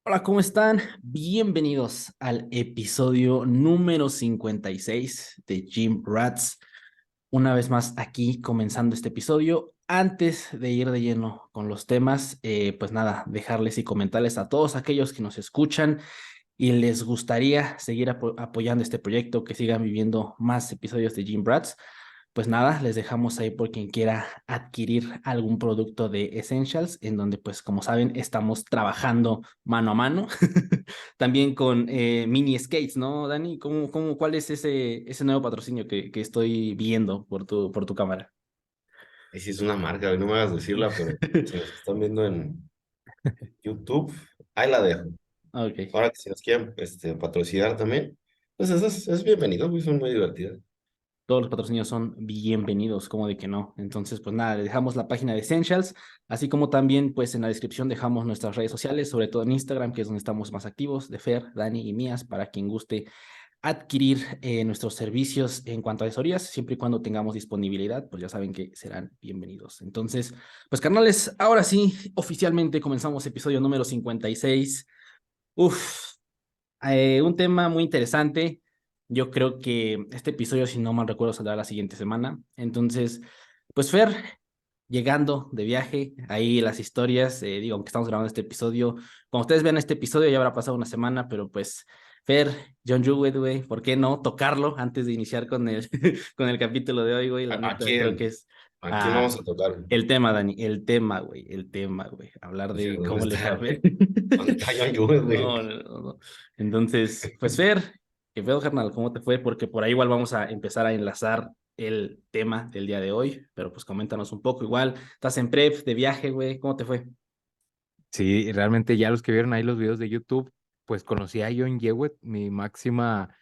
Hola, ¿cómo están? Bienvenidos al episodio número 56 de Gym Rats. Una vez más aquí comenzando este episodio. Antes de ir de lleno con los temas, pues nada, dejarles y comentarles a todos aquellos que nos escuchan y les gustaría seguir apoyando este proyecto, que sigan viviendo más episodios de Gym Rats. Pues nada, les dejamos ahí por quien quiera adquirir algún producto de Essentials, en donde pues como saben estamos trabajando mano a mano, también con mini skates, ¿no, Dani? ¿Cuál es ese nuevo patrocinio que estoy viendo por tu cámara? Y si es una marca, güey, no me hagas decirla, pero si nos están viendo en YouTube, ahí la dejo. Ok. Ahora que si nos quieren patrocinar también, pues es bienvenido, güey, son muy divertidas. Todos los patrocinios son bienvenidos, como de que no. Entonces, pues nada, le dejamos la página de Essentials, así como también, pues en la descripción dejamos nuestras redes sociales, sobre todo en Instagram, que es donde estamos más activos, de Fer, Dani y mías, para quien guste adquirir nuestros servicios en cuanto a asesorías, siempre y cuando tengamos disponibilidad, pues ya saben que serán bienvenidos. Entonces, pues carnales, ahora sí, oficialmente comenzamos episodio número 56. Uf, un tema muy interesante. Yo creo que este episodio, si no mal recuerdo, saldrá la siguiente semana. Entonces, pues Fer, llegando de viaje, ahí las historias, digo, aunque estamos grabando este episodio, cuando ustedes vean este episodio ya habrá pasado una semana, pero pues Fer, John Jewett, güey, ¿por qué no tocarlo antes de iniciar con con el capítulo de hoy, güey? La ¿A neta, creo que quién? es ¿A quién vamos ah, a tocar, güey? el tema, Dani, el tema, güey, hablar Pues, de ¿dónde cómo le fue a está? Fer. ¿Dónde está John Lewis, güey? No, no, no, no. Entonces, pues Fer, qué pedo, carnal, ¿cómo te fue? Porque por ahí igual vamos a empezar a enlazar el tema del día de hoy, pero pues coméntanos un poco igual. ¿Estás en prep de viaje, güey? ¿Cómo te fue? Sí, realmente ya los que vieron ahí los videos de YouTube, pues conocí a John Jewett, mi máxima,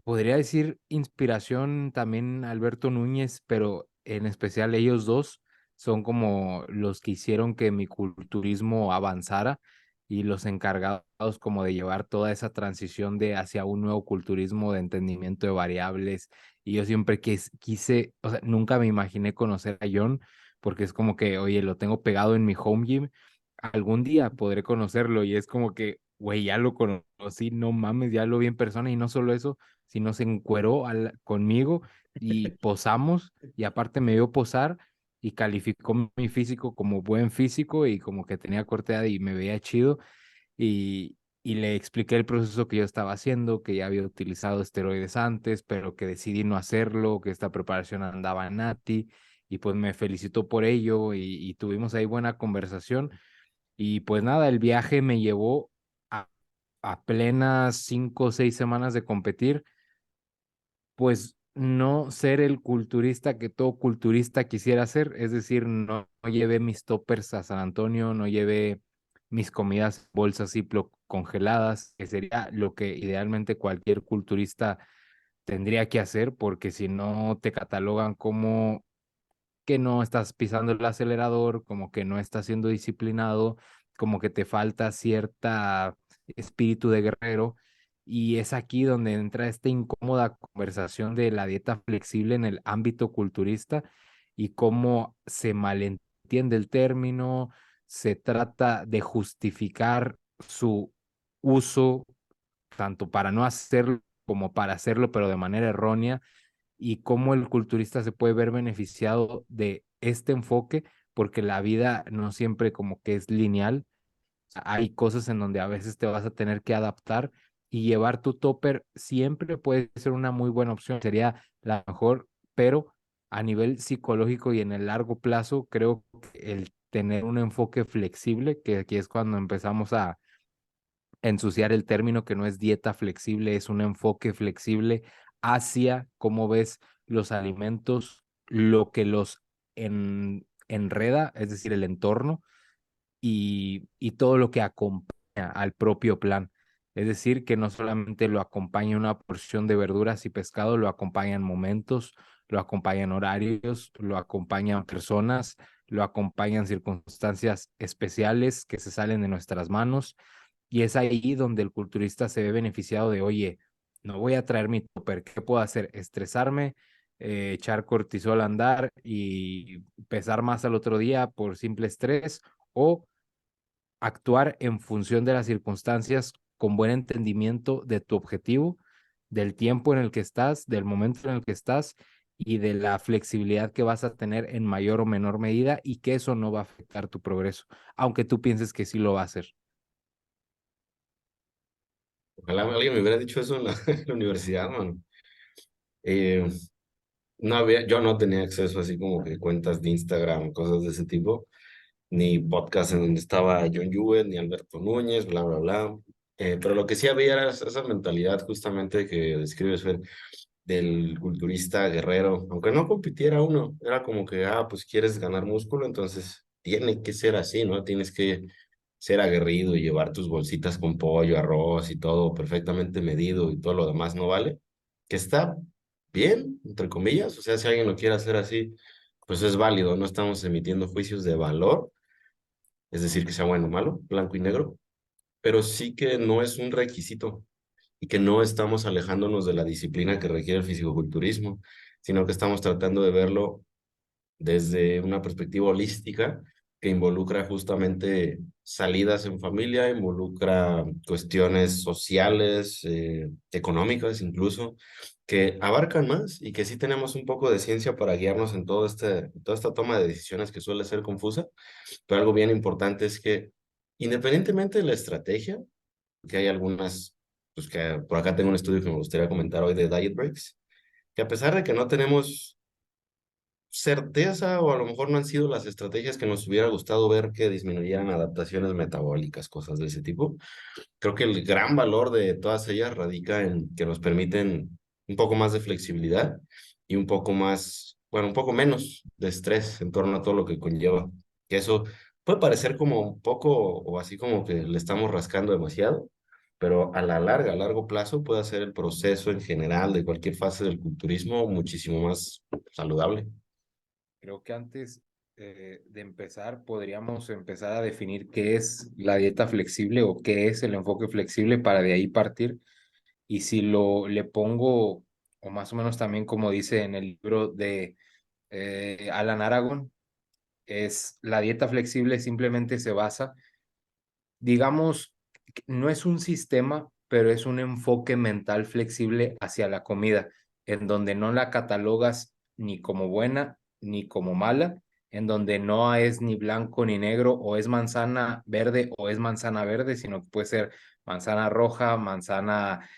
podría decir, inspiración también Alberto Núñez, pero en especial ellos dos son como los que hicieron que mi culturismo avanzara y los encargados como de llevar toda esa transición de hacia un nuevo culturismo de entendimiento de variables. Y yo siempre quise, o sea, nunca me imaginé conocer a John porque es como que, oye, lo tengo pegado en mi home gym, algún día podré conocerlo y es como que, güey, ya lo conocí, no mames, ya lo vi en persona y no solo eso, sino se encueró conmigo y posamos y aparte me vio posar y calificó mi físico como buen físico y como que tenía corta edad y me veía chido y le expliqué el proceso que yo estaba haciendo, que ya había utilizado esteroides antes, pero que decidí no hacerlo, que esta preparación andaba en Nati y pues me felicitó por ello y tuvimos ahí buena conversación y pues nada, el viaje me llevó a, a plenas 5 o 6 semanas de competir, pues no ser el culturista que todo culturista quisiera ser, es decir, no llevé mis toppers a San Antonio, no llevé mis comidas en bolsas Ziploc congeladas, que sería lo que idealmente cualquier culturista tendría que hacer, porque si no te catalogan como que no estás pisando el acelerador, como que no estás siendo disciplinado, como que te falta cierta espíritu de guerrero. Y es aquí donde entra esta incómoda conversación de la dieta flexible en el ámbito culturista y cómo se malentiende el término, se trata de justificar su uso tanto para no hacerlo como para hacerlo, pero de manera errónea y cómo el culturista se puede ver beneficiado de este enfoque, porque la vida no siempre como que es lineal. Hay cosas en donde a veces te vas a tener que adaptar y llevar tu topper siempre puede ser una muy buena opción, sería la mejor, pero a nivel psicológico y en el largo plazo, creo que el tener un enfoque flexible, que aquí es cuando empezamos a ensuciar el término, que no es dieta flexible, es un enfoque flexible hacia cómo ves los alimentos, lo que los enreda, es decir, el entorno y todo lo que acompaña al propio plan. Es decir, que no solamente lo acompaña una porción de verduras y pescado, lo acompañan momentos, lo acompañan horarios, lo acompañan personas, lo acompañan circunstancias especiales que se salen de nuestras manos. Y es ahí donde el culturista se ve beneficiado de, oye, no voy a traer mi topper, ¿qué puedo hacer? Estresarme, echar cortisol a andar y pesar más al otro día por simple estrés o actuar en función de las circunstancias con buen entendimiento de tu objetivo, del tiempo en el que estás, del momento en el que estás y de la flexibilidad que vas a tener en mayor o menor medida y que eso no va a afectar tu progreso, aunque tú pienses que sí lo va a hacer. Ojalá alguien me hubiera dicho eso en la, en la universidad, mano. Eh, no había, yo no tenía acceso así como que cuentas de Instagram, cosas de ese tipo, ni podcast en donde estaba John Jewett, ni Alberto Núñez, bla, bla, bla. Pero lo que sí había era esa mentalidad justamente que describes, Fer, del culturista guerrero, aunque no compitiera uno, era como que, pues quieres ganar músculo, entonces tiene que ser así, ¿no? Tienes que ser aguerrido y llevar tus bolsitas con pollo, arroz y todo perfectamente medido y todo lo demás no vale, que está bien, entre comillas, o sea, si alguien lo quiere hacer así, pues es válido, no estamos emitiendo juicios de valor, es decir, que sea bueno o malo, blanco y negro, pero sí que no es un requisito y que no estamos alejándonos de la disciplina que requiere el fisicoculturismo, sino que estamos tratando de verlo desde una perspectiva holística que involucra justamente salidas en familia, involucra cuestiones sociales, económicas incluso, que abarcan más y que sí tenemos un poco de ciencia para guiarnos en toda esta toma de decisiones que suele ser confusa, pero algo bien importante es que independientemente de la estrategia, que hay algunas, pues que por acá tengo un estudio que me gustaría comentar hoy de Diet Breaks, que a pesar de que no tenemos certeza o a lo mejor no han sido las estrategias que nos hubiera gustado ver que disminuyeran adaptaciones metabólicas, cosas de ese tipo. Creo que el gran valor de todas ellas radica en que nos permiten un poco más de flexibilidad y un poco más, bueno, un poco menos de estrés en torno a todo lo que conlleva. Que eso puede parecer como un poco o así como que le estamos rascando demasiado, pero a la larga, a largo plazo puede hacer el proceso en general de cualquier fase del culturismo muchísimo más saludable. Creo que antes de empezar, podríamos empezar a definir qué es la dieta flexible o qué es el enfoque flexible para de ahí partir. Y si lo le pongo, o más o menos también como dice en el libro de Alan Aragon, es la dieta flexible simplemente se basa, digamos, no es un sistema, pero es un enfoque mental flexible hacia la comida, en donde no la catalogas ni como buena ni como mala, en donde no es ni blanco ni negro, o es manzana verde o es manzana verde, sino que puede ser manzana roja, manzana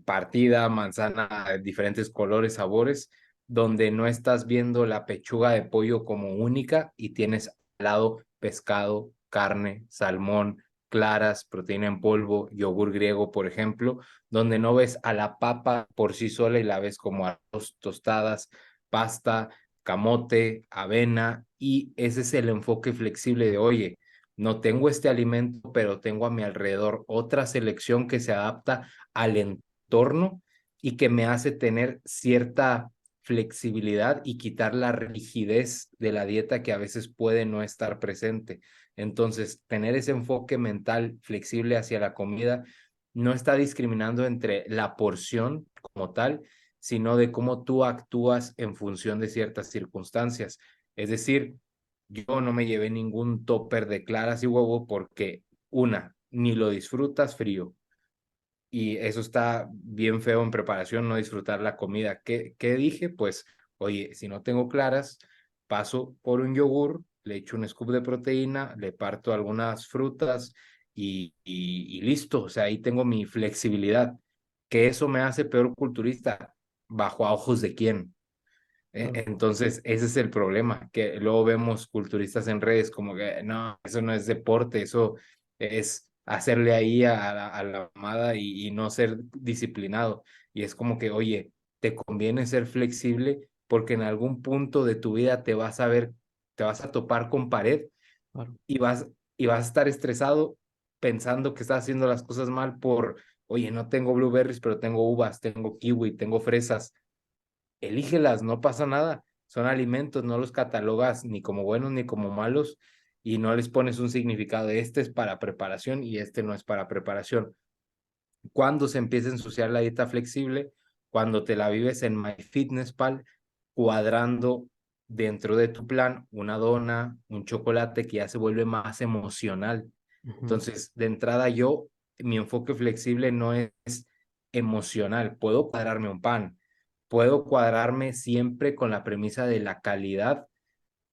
partida, manzana de diferentes colores, sabores, donde no estás viendo la pechuga de pollo como única y tienes al lado pescado, carne, salmón, claras, proteína en polvo, yogur griego, por ejemplo, donde no ves a la papa por sí sola y la ves como arroz, tostadas, pasta, camote, avena, y ese es el enfoque flexible de, oye, no tengo este alimento, pero tengo a mi alrededor otra selección que se adapta al entorno y que me hace tener cierta flexibilidad y quitar la rigidez de la dieta que a veces puede no estar presente. Entonces, tener ese enfoque mental flexible hacia la comida no está discriminando entre la porción como tal, sino de cómo tú actúas en función de ciertas circunstancias. Es decir, yo no me llevé ningún topper de claras y huevo porque, una, ni lo disfrutas frío, y eso está bien feo en preparación, no disfrutar la comida. ¿Qué dije? Pues, oye, si no tengo claras, paso por un yogur, le echo un scoop de proteína, le parto algunas frutas y listo. O sea, ahí tengo mi flexibilidad. ¿Que eso me hace peor culturista? ¿Bajo a ojos de quién? Entonces, ese es el problema, que luego vemos culturistas en redes como que no, eso no es deporte, eso es hacerle ahí a la mamada y no ser disciplinado. Y es como que, oye, te conviene ser flexible porque en algún punto de tu vida te vas a ver, te vas a topar con pared Claro. y vas a estar estresado pensando que estás haciendo las cosas mal por, oye, no tengo blueberries, pero tengo uvas, tengo kiwi, tengo fresas, elígelas, no pasa nada. Son alimentos, no los catalogas ni como buenos ni como malos y no les pones un significado de este es para preparación y este no es para preparación. Cuando se empieza a ensuciar la dieta flexible, cuando te la vives en MyFitnessPal, cuadrando dentro de tu plan una dona, un chocolate que ya se vuelve más emocional. Ujú. Entonces, de entrada mi enfoque flexible no es emocional. Puedo cuadrarme un pan, puedo cuadrarme siempre con la premisa de la calidad,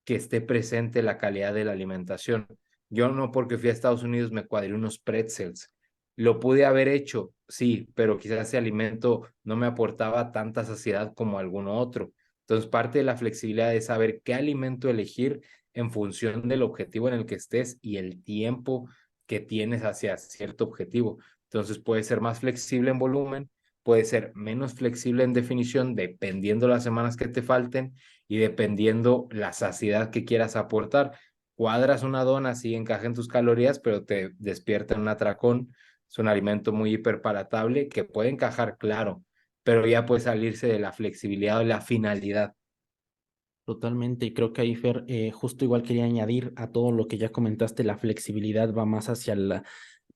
que esté presente la calidad de la alimentación. Yo no porque fui a Estados Unidos me cuadré unos pretzels. Lo pude haber hecho, sí, pero quizás ese alimento no me aportaba tanta saciedad como alguno otro. Entonces, parte de la flexibilidad es saber qué alimento elegir en función del objetivo en el que estés y el tiempo que tienes hacia cierto objetivo. Entonces, puede ser más flexible en volumen, puede ser menos flexible en definición, dependiendo las semanas que te falten y dependiendo la saciedad que quieras aportar. Cuadras una dona, sí encaja en tus calorías, pero te despierta en un atracón. Es un alimento muy hiperpalatable que puede encajar, claro, pero ya puede salirse de la flexibilidad o la finalidad. Totalmente, y creo que ahí, Fer, justo igual quería añadir a todo lo que ya comentaste, la flexibilidad va más hacia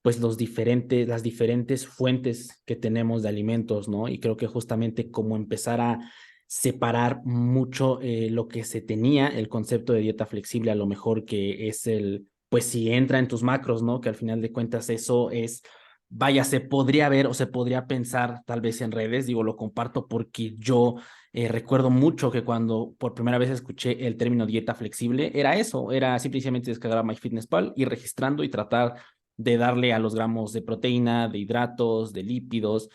pues las diferentes fuentes que tenemos de alimentos, ¿no? Y creo que justamente como empezar a separar mucho lo que se tenía, el concepto de dieta flexible, a lo mejor que es pues si entra en tus macros, ¿no? Que al final de cuentas eso es, vaya, se podría ver o se podría pensar tal vez en redes, digo, lo comparto porque yo recuerdo mucho que cuando por primera vez escuché el término dieta flexible, era eso, era simplemente descargar MyFitnessPal, ir registrando y tratar de darle a los gramos de proteína, de hidratos, de lípidos,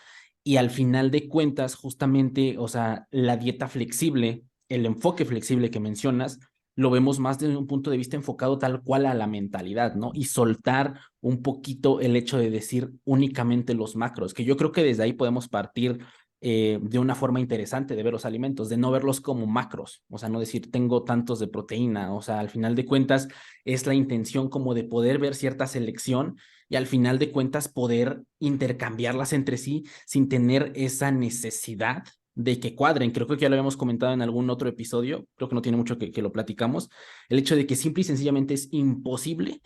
y al final de cuentas, justamente, o sea, la dieta flexible, el enfoque flexible que mencionas, lo vemos más desde un punto de vista enfocado tal cual a la mentalidad, ¿no? Y soltar un poquito el hecho de decir únicamente los macros, que yo creo que desde ahí podemos partir de una forma interesante de ver los alimentos, de no verlos como macros, o sea, no decir tengo tantos de proteína, o sea, al final de cuentas es la intención como de poder ver cierta selección y al final de cuentas poder intercambiarlas entre sí sin tener esa necesidad de que cuadren. Creo que ya lo habíamos comentado en algún otro episodio, creo que no tiene mucho que lo platicamos, el hecho de que simple y sencillamente es imposible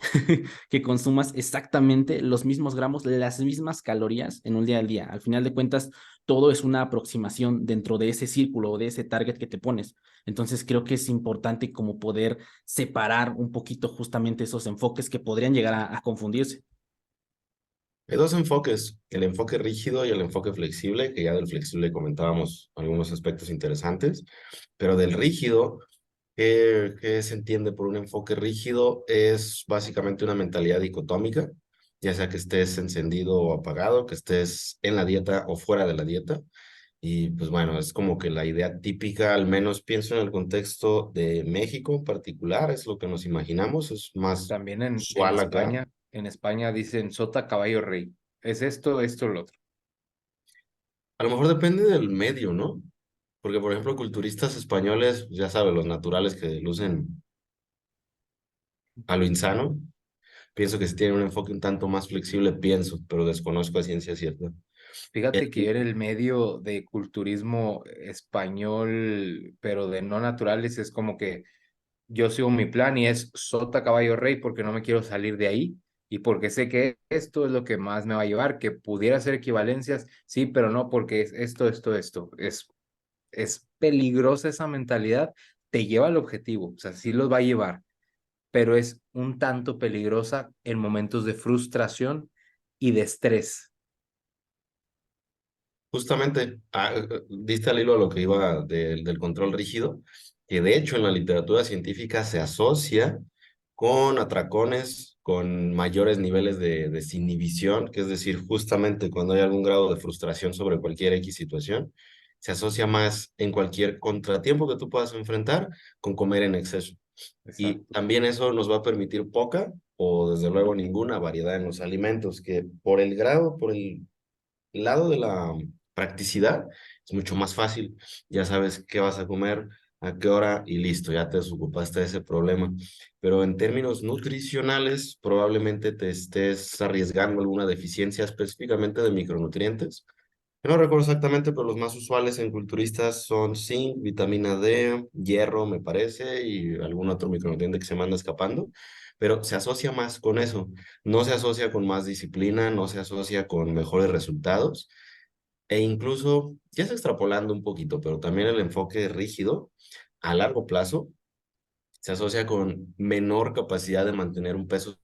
que consumas exactamente los mismos gramos, las mismas calorías en un día al día. Al final de cuentas, todo es una aproximación dentro de ese círculo o de ese target que te pones. Entonces creo que es importante como poder separar un poquito justamente esos enfoques que podrían llegar a confundirse. Hay dos enfoques, el enfoque rígido y el enfoque flexible, que ya del flexible comentábamos algunos aspectos interesantes, pero del rígido, ¿qué se entiende por un enfoque rígido? Es básicamente una mentalidad dicotómica, ya sea que estés encendido o apagado, que estés en la dieta o fuera de la dieta. Y pues bueno, es como que la idea típica, al menos pienso en el contexto de México en particular, es lo que nos imaginamos, es más También usual acá. En España dicen sota, caballo, rey. Es esto, lo otro. A lo mejor depende del medio, ¿no? Porque, por ejemplo, culturistas españoles, ya sabes, los naturales que lucen a lo insano, pienso que si tienen un enfoque un tanto más flexible, pienso, pero desconozco a ciencia cierta. Fíjate que Eh, era el medio de culturismo español, pero de no naturales, es como que yo sigo mi plan y es sota, caballo, rey, porque no me quiero salir de ahí y porque sé que esto es lo que más me va a llevar, que pudiera ser equivalencias, sí, pero no porque es esto. Es peligrosa esa mentalidad, te lleva al objetivo, o sea, sí los va a llevar, pero es un tanto peligrosa en momentos de frustración y de estrés. Justamente, diste al hilo a lo que iba del control rígido, que de hecho en la literatura científica se asocia con atracones, con mayores niveles de desinhibición, que es decir, justamente cuando hay algún grado de frustración sobre cualquier X situación, se asocia más en cualquier contratiempo que tú puedas enfrentar con comer en exceso. Y Exacto. también eso nos va a permitir poca o desde luego ninguna variedad en los alimentos, que por el grado, por el lado de la practicidad, es mucho más fácil. Ya sabes qué vas a comer, a qué hora y listo, ya te desocupaste de ese problema. Pero en términos nutricionales, probablemente te estés arriesgando alguna deficiencia específicamente de micronutrientes. Yo no recuerdo exactamente, pero los más usuales en culturistas son zinc, vitamina D, hierro, me parece, y algún otro micronutriente que se me anda escapando, pero se asocia más con eso. No se asocia con más disciplina, no se asocia con mejores resultados, e incluso, ya se extrapolando un poquito, pero también el enfoque rígido a largo plazo se asocia con menor capacidad de mantener un peso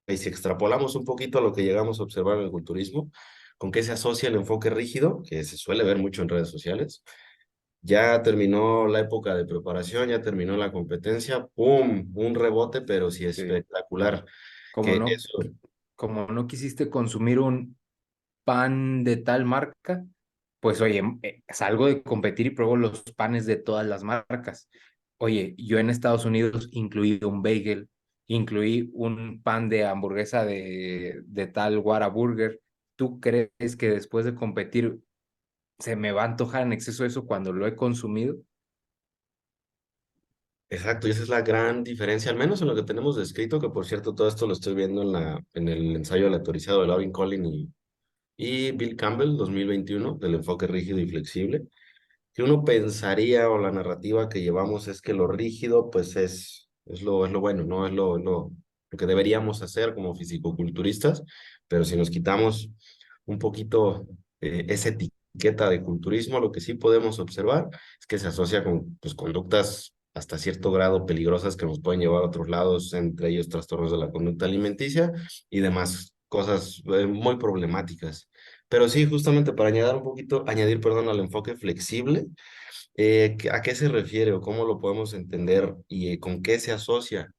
Y si extrapolamos un poquito a lo que llegamos a observar en el culturismo, ¿con qué se asocia el enfoque rígido? Que se suele ver mucho en redes sociales. Ya terminó la época de preparación, ya terminó la competencia, ¡pum! Un rebote, pero sí Sí. espectacular. Como Que no, eso, como no quisiste consumir un pan de tal marca, pues oye, salgo de competir y pruebo los panes de todas las marcas. Oye, yo en Estados Unidos incluí un bagel, incluí un pan de hamburguesa de tal Whataburger. ¿Tú crees que después de competir se me va a antojar en exceso eso cuando lo he consumido? exacto, y esa es la gran diferencia, al menos en lo que tenemos descrito, que por cierto, todo esto lo estoy viendo en el ensayo aleatorizado de Lauren Collin y Bill Campbell, 2021, del enfoque rígido y flexible, que uno pensaría o la narrativa que llevamos es que lo rígido pues es lo bueno, ¿no? Lo que deberíamos hacer como fisicoculturistas, pero si nos quitamos un poquito esa etiqueta de culturismo, lo que sí podemos observar es que se asocia con pues, conductas hasta cierto grado peligrosas que nos pueden llevar a otros lados, entre ellos trastornos de la conducta alimenticia y demás cosas muy problemáticas. Pero sí, justamente para añadir, perdón, al enfoque flexible, ¿a qué se refiere o cómo lo podemos entender y con qué se asocia?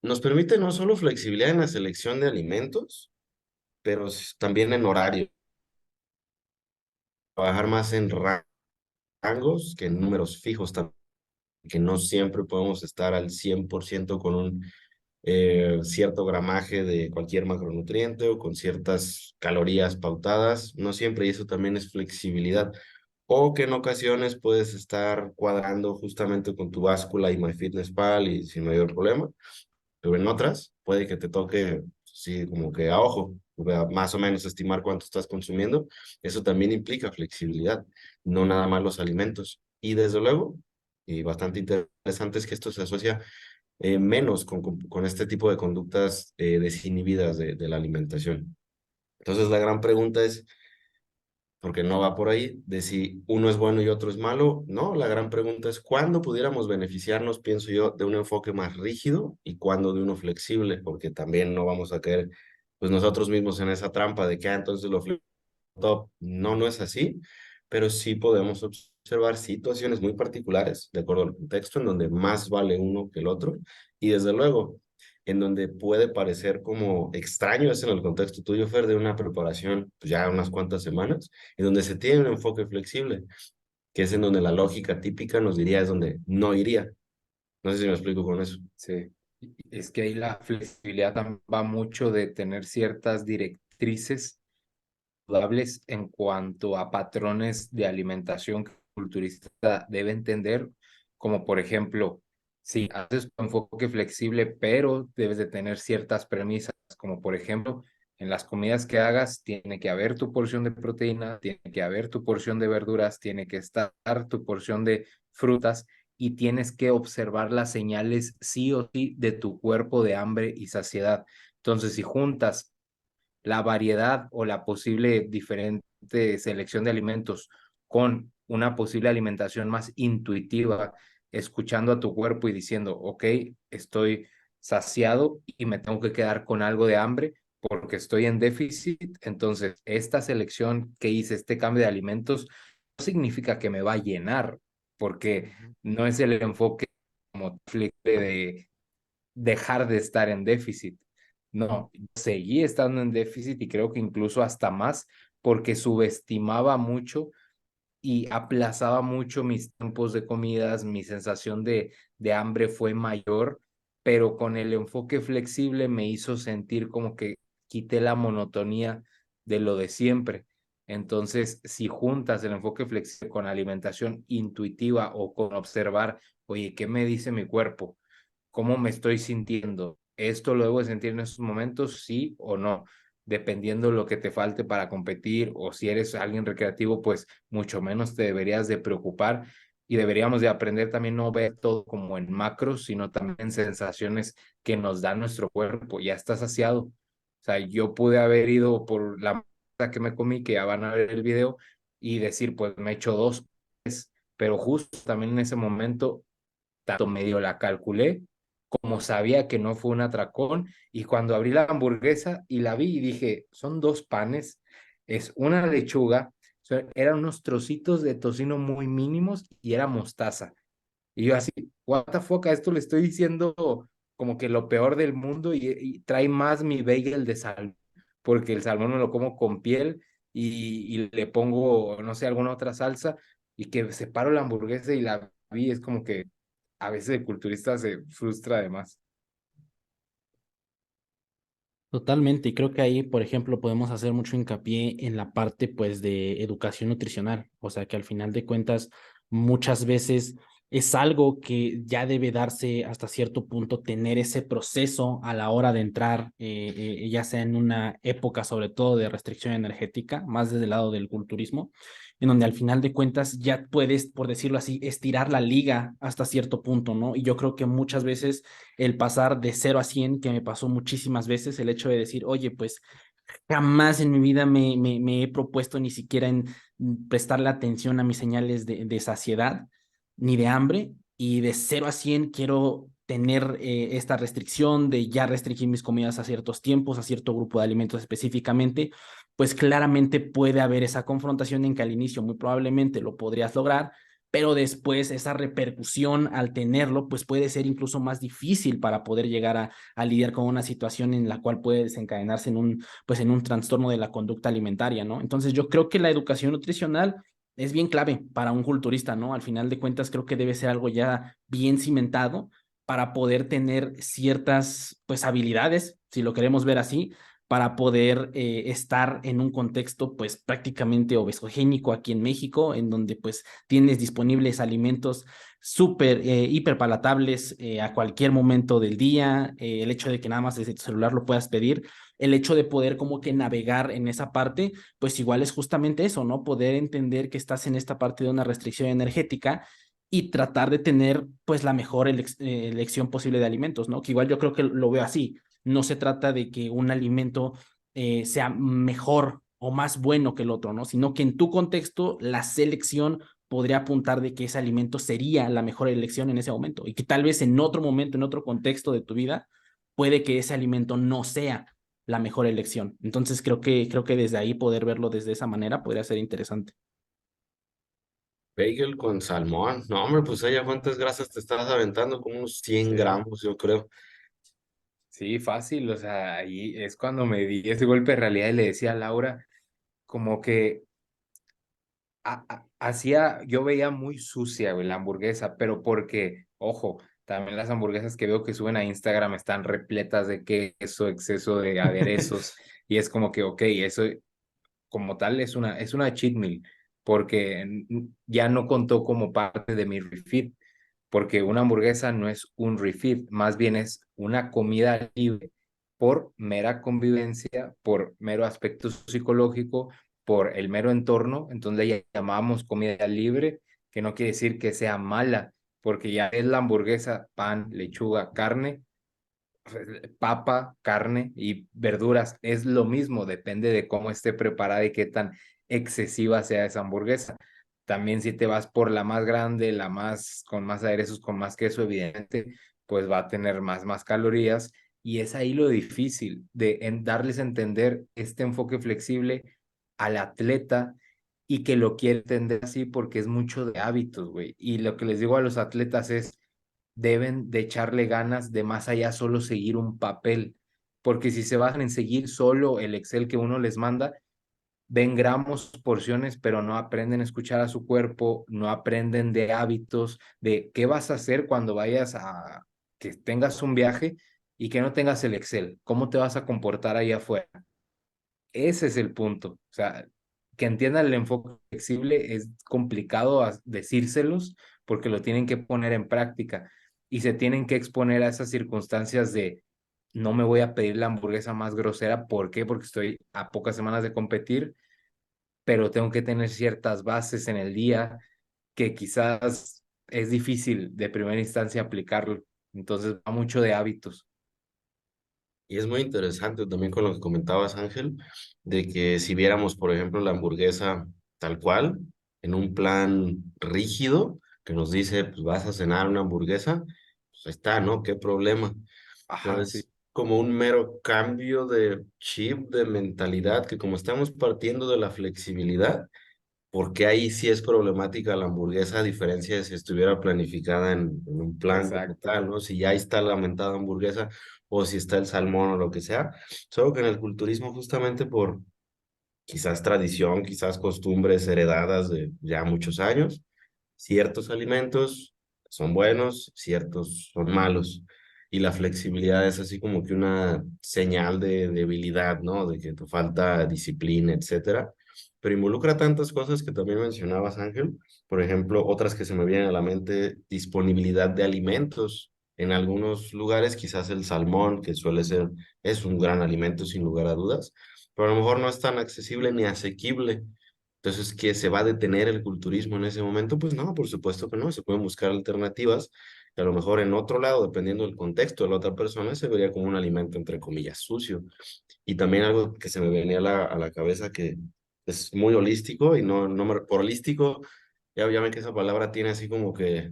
Nos permite no solo flexibilidad en la selección de alimentos, pero también en horario, trabajar más en rangos que en números fijos también, que no siempre podemos estar al 100% con un cierto gramaje de cualquier macronutriente o con ciertas calorías pautadas, no siempre, y eso también es flexibilidad. O que en ocasiones puedes estar cuadrando justamente con tu báscula y MyFitnessPal y sin mayor problema, pero en otras puede que te toque, sí, como que a ojo, más o menos estimar cuánto estás consumiendo. Eso también implica flexibilidad, no nada más los alimentos. Y desde luego, y bastante interesante es que esto se asocia menos con este tipo de conductas desinhibidas de la alimentación. Entonces la gran pregunta es, porque no va por ahí, de si uno es bueno y otro es malo. No, la gran pregunta es cuándo pudiéramos beneficiarnos, pienso yo, de un enfoque más rígido y cuándo de uno flexible, porque también no vamos a caer pues nosotros mismos en esa trampa de que entonces lo top. No, no es así, pero sí podemos observar situaciones muy particulares, de acuerdo al contexto, en donde más vale uno que el otro, y desde luego, en donde puede parecer como extraño, es en el contexto tuyo, Fer, de una preparación pues, ya unas cuantas semanas, y donde se tiene un enfoque flexible, que es en donde la lógica típica nos diría es donde no iría. No sé si me explico con eso. Sí, es que ahí la flexibilidad va mucho de tener ciertas directrices saludables en cuanto a patrones de alimentación que el culturista debe entender, como por ejemplo, si haces tu enfoque flexible, pero debes de tener ciertas premisas, como por ejemplo, en las comidas que hagas, tiene que haber tu porción de proteína, tiene que haber tu porción de verduras, tiene que estar tu porción de frutas y tienes que observar las señales sí o sí de tu cuerpo de hambre y saciedad. Entonces, si juntas la variedad o la posible diferente selección de alimentos con una posible alimentación más intuitiva, escuchando a tu cuerpo y diciendo, ok, estoy saciado y me tengo que quedar con algo de hambre porque estoy en déficit. Entonces, esta selección que hice, este cambio de alimentos, no significa que me va a llenar, porque Ujú. no es el enfoque como de dejar de estar en déficit. No, seguí estando en déficit y creo que incluso hasta más porque subestimaba mucho y aplazaba mucho mis tiempos de comidas, mi sensación de hambre fue mayor, pero con el enfoque flexible me hizo sentir como que quité la monotonía de lo de siempre. Entonces, si juntas el enfoque flexible con alimentación intuitiva o con observar, oye, ¿qué me dice mi cuerpo? ¿Cómo me estoy sintiendo? ¿Esto lo debo de sentir en estos momentos, sí o no? Dependiendo lo que te falte para competir o si eres alguien recreativo, pues mucho menos te deberías de preocupar y deberíamos de aprender también no ver todo como en macros, sino también en sensaciones que nos da nuestro cuerpo. Ya está saciado. O sea, yo pude haber ido por la masa que me comí, que ya van a ver el video, y decir, pues me he hecho dos, pero justo también en ese momento, tanto medio la calculé como sabía que no fue un atracón, y cuando abrí la hamburguesa y la vi y dije, son dos panes, es una lechuga, eran unos trocitos de tocino muy mínimos y era mostaza. Y yo así, what the fuck, a esto le estoy diciendo como que lo peor del mundo y trae más mi bagel de salmón, porque el salmón me lo como con piel y le pongo, no sé, alguna otra salsa y que separo la hamburguesa y la vi, es como que a veces el culturista se frustra además. Totalmente, y creo que ahí, por ejemplo, podemos hacer mucho hincapié en la parte, pues, de educación nutricional, o sea, que al final de cuentas, muchas veces es algo que ya debe darse hasta cierto punto, tener ese proceso a la hora de entrar, ya sea en una época, sobre todo de restricción energética, más desde el lado del culturismo, en donde al final de cuentas ya puedes, por decirlo así, estirar la liga hasta cierto punto, ¿no? Y yo creo que muchas veces el pasar de 0 a 100, que me pasó muchísimas veces, el hecho de decir, oye, pues jamás en mi vida me he propuesto ni siquiera en prestarle atención a mis señales de saciedad ni de hambre, y de 0 a 100 quiero tener esta restricción de ya restringir mis comidas a ciertos tiempos, a cierto grupo de alimentos específicamente, pues claramente puede haber esa confrontación en que al inicio muy probablemente lo podrías lograr, pero después esa repercusión al tenerlo, pues puede ser incluso más difícil para poder llegar a lidiar con una situación en la cual puede desencadenarse pues en un trastorno de la conducta alimentaria, ¿no? Entonces yo creo que la educación nutricional es bien clave para un culturista, ¿no? Al final de cuentas creo que debe ser algo ya bien cimentado para poder tener ciertas, pues, habilidades, si lo queremos ver así, para poder estar en un contexto pues prácticamente obesogénico aquí en México, en donde pues tienes disponibles alimentos súper, hiper palatables a cualquier momento del día, el hecho de que nada más desde tu celular lo puedas pedir, el hecho de poder como que navegar en esa parte, pues igual es justamente eso, ¿no? Poder entender que estás en esta parte de una restricción energética y tratar de tener pues la mejor elección posible de alimentos, ¿no? Que igual yo creo que lo veo así, no se trata de que un alimento sea mejor o más bueno que el otro, ¿no? Sino que en tu contexto la selección podría apuntar de que ese alimento sería la mejor elección en ese momento y que tal vez en otro momento, en otro contexto de tu vida, puede que ese alimento no sea la mejor elección. Entonces creo que desde ahí poder verlo desde esa manera podría ser interesante. Bagel con salmón. No, hombre, pues allá cuántas grasas te estás aventando, como unos 100 Sí. gramos, yo creo. Sí, fácil, o sea, ahí es cuando me di ese golpe de realidad y le decía a Laura, como que hacía, yo veía muy sucia, güey, la hamburguesa, pero porque, ojo, también las hamburguesas que veo que suben a Instagram están repletas de queso, exceso de aderezos, y es como que, ok, eso como tal es una cheat meal, porque ya no contó como parte de mi refeed, porque una hamburguesa no es un refeed, más bien es una comida libre por mera convivencia, por mero aspecto psicológico, por el mero entorno, entonces ya llamamos comida libre, que no quiere decir que sea mala, porque ya es la hamburguesa, pan, lechuga, carne, papa, carne y verduras, es lo mismo, depende de cómo esté preparada y qué tan excesiva sea esa hamburguesa. También si te vas por la más grande, la más con más aderezos, con más queso, evidente, pues va a tener más calorías y es ahí lo difícil de darles a entender este enfoque flexible al atleta y que lo quiere entender así porque es mucho de hábitos, güey. Y lo que les digo a los atletas es deben de echarle ganas de más allá solo seguir un papel, porque si se basan en seguir solo el Excel que uno les manda, ven gramos, porciones, pero no aprenden a escuchar a su cuerpo, no aprenden de hábitos, de qué vas a hacer cuando vayas a que tengas un viaje y que no tengas el Excel, cómo te vas a comportar ahí afuera. Ese es el punto. O sea, que entiendan el enfoque flexible es complicado decírselos porque lo tienen que poner en práctica y se tienen que exponer a esas circunstancias de no me voy a pedir la hamburguesa más grosera. ¿Por qué? Porque estoy a pocas semanas de competir, pero tengo que tener ciertas bases en el día que quizás es difícil de primera instancia aplicarlo. Entonces va mucho de hábitos. Y es muy interesante también con lo que comentabas, Ángel, de que si viéramos, por ejemplo, la hamburguesa tal cual, en un plan rígido, que nos dice, pues vas a cenar una hamburguesa, Pues está, ¿no? ¿Qué problema? No Ajá, sí. es como un mero cambio de chip, de mentalidad, que como estamos partiendo de la flexibilidad, porque ahí sí es problemática la hamburguesa, a diferencia de si estuviera planificada en un plan como Exacto. tal, ¿no? Si ya ahí está la mentada hamburguesa o si está el salmón o lo que sea. Solo que en el culturismo, justamente por quizás tradición, quizás costumbres heredadas de ya muchos años, ciertos alimentos son buenos, ciertos son malos. Y la flexibilidad es así como que una señal de debilidad, ¿no? De que te falta disciplina, etcétera. Pero involucra tantas cosas que también mencionabas, Ángel. Por ejemplo, otras que se me vienen a la mente, disponibilidad de alimentos. En algunos lugares, quizás el salmón, que suele ser, es un gran alimento sin lugar a dudas, pero a lo mejor no es tan accesible ni asequible. Entonces, ¿qué se va a detener el culturismo en ese momento? Pues no, por supuesto que no, se pueden buscar alternativas que a lo mejor en otro lado, dependiendo del contexto de la otra persona, se vería como un alimento entre comillas sucio. Y también algo que se me venía a la cabeza que es muy holístico y por holístico, ya ven que esa palabra tiene así como que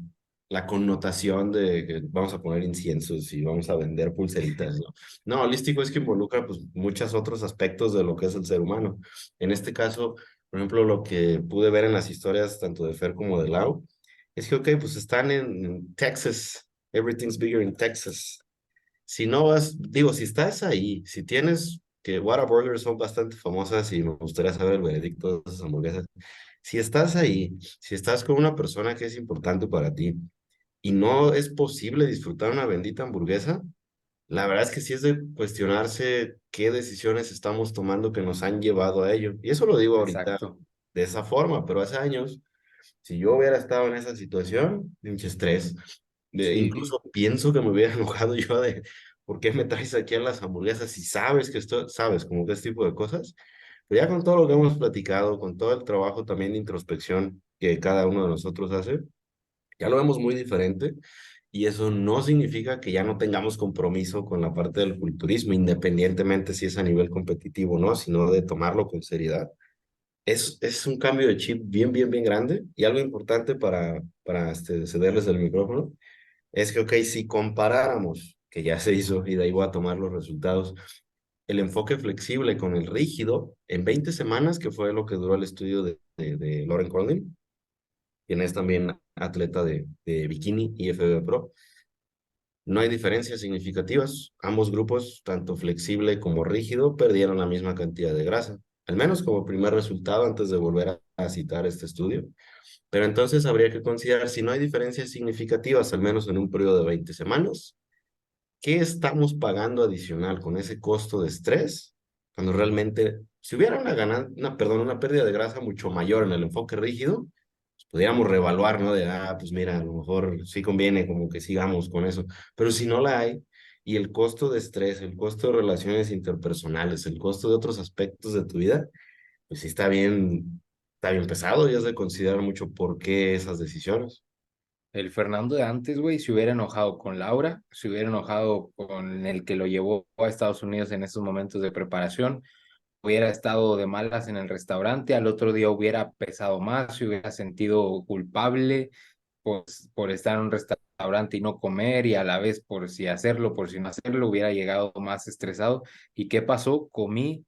la connotación de que vamos a poner inciensos y vamos a vender pulseritas, ¿no? No, holístico es que involucra pues muchos otros aspectos de lo que es el ser humano. En este caso, por ejemplo, lo que pude ver en las historias tanto de Fer como de Lau, es que, ok, pues están en Texas, everything's bigger in Texas. Si no vas, digo, si estás ahí, si tienes, que Whataburger son bastante famosas y me gustaría saber el veredicto de esas hamburguesas. Si estás ahí, si estás con una persona que es importante para ti y no es posible disfrutar una bendita hamburguesa, la verdad es que sí es de cuestionarse qué decisiones estamos tomando que nos han llevado a ello. Y eso lo digo ahorita Exacto. de esa forma, pero hace años, si yo hubiera estado en esa situación, pinche estrés. Sí. Incluso pienso que me hubiera enojado yo de por qué me traes aquí a las hamburguesas si sabes que esto, sabes, como que este tipo de cosas. Pero ya con todo lo que hemos platicado, con todo el trabajo también de introspección que cada uno de nosotros hace, ya lo vemos muy diferente y eso no significa que ya no tengamos compromiso con la parte del culturismo, independientemente si es a nivel competitivo o no, sino de tomarlo con seriedad. Es un cambio de chip bien, bien, bien grande y algo importante para cederles el micrófono es que, ok, si comparáramos, que ya se hizo y de ahí voy a tomar los resultados, el enfoque flexible con el rígido en 20 semanas, que fue lo que duró el estudio de Lauren Collin, quien es también atleta de bikini y FBB Pro, no hay diferencias significativas. Ambos grupos, tanto flexible como rígido, perdieron la misma cantidad de grasa, al menos como primer resultado antes de volver a citar este estudio. Pero entonces habría que considerar si no hay diferencias significativas, al menos en un periodo de 20 semanas, ¿qué estamos pagando adicional con ese costo de estrés? Cuando realmente, si hubiera una pérdida de grasa mucho mayor en el enfoque rígido, pues pudiéramos reevaluar, ¿no? De, pues mira, a lo mejor sí conviene como que sigamos con eso. Pero si no la hay, y el costo de estrés, el costo de relaciones interpersonales, el costo de otros aspectos de tu vida, pues sí está bien pesado y has de considerar mucho por qué esas decisiones. El Fernando de antes, güey, se hubiera enojado con Laura, se hubiera enojado con el que lo llevó a Estados Unidos en esos momentos de preparación, hubiera estado de malas en el restaurante, al otro día hubiera pesado más, se hubiera sentido culpable por estar en un restaurante y no comer y a la vez por si hacerlo, por si no hacerlo, hubiera llegado más estresado. ¿Y qué pasó? Comí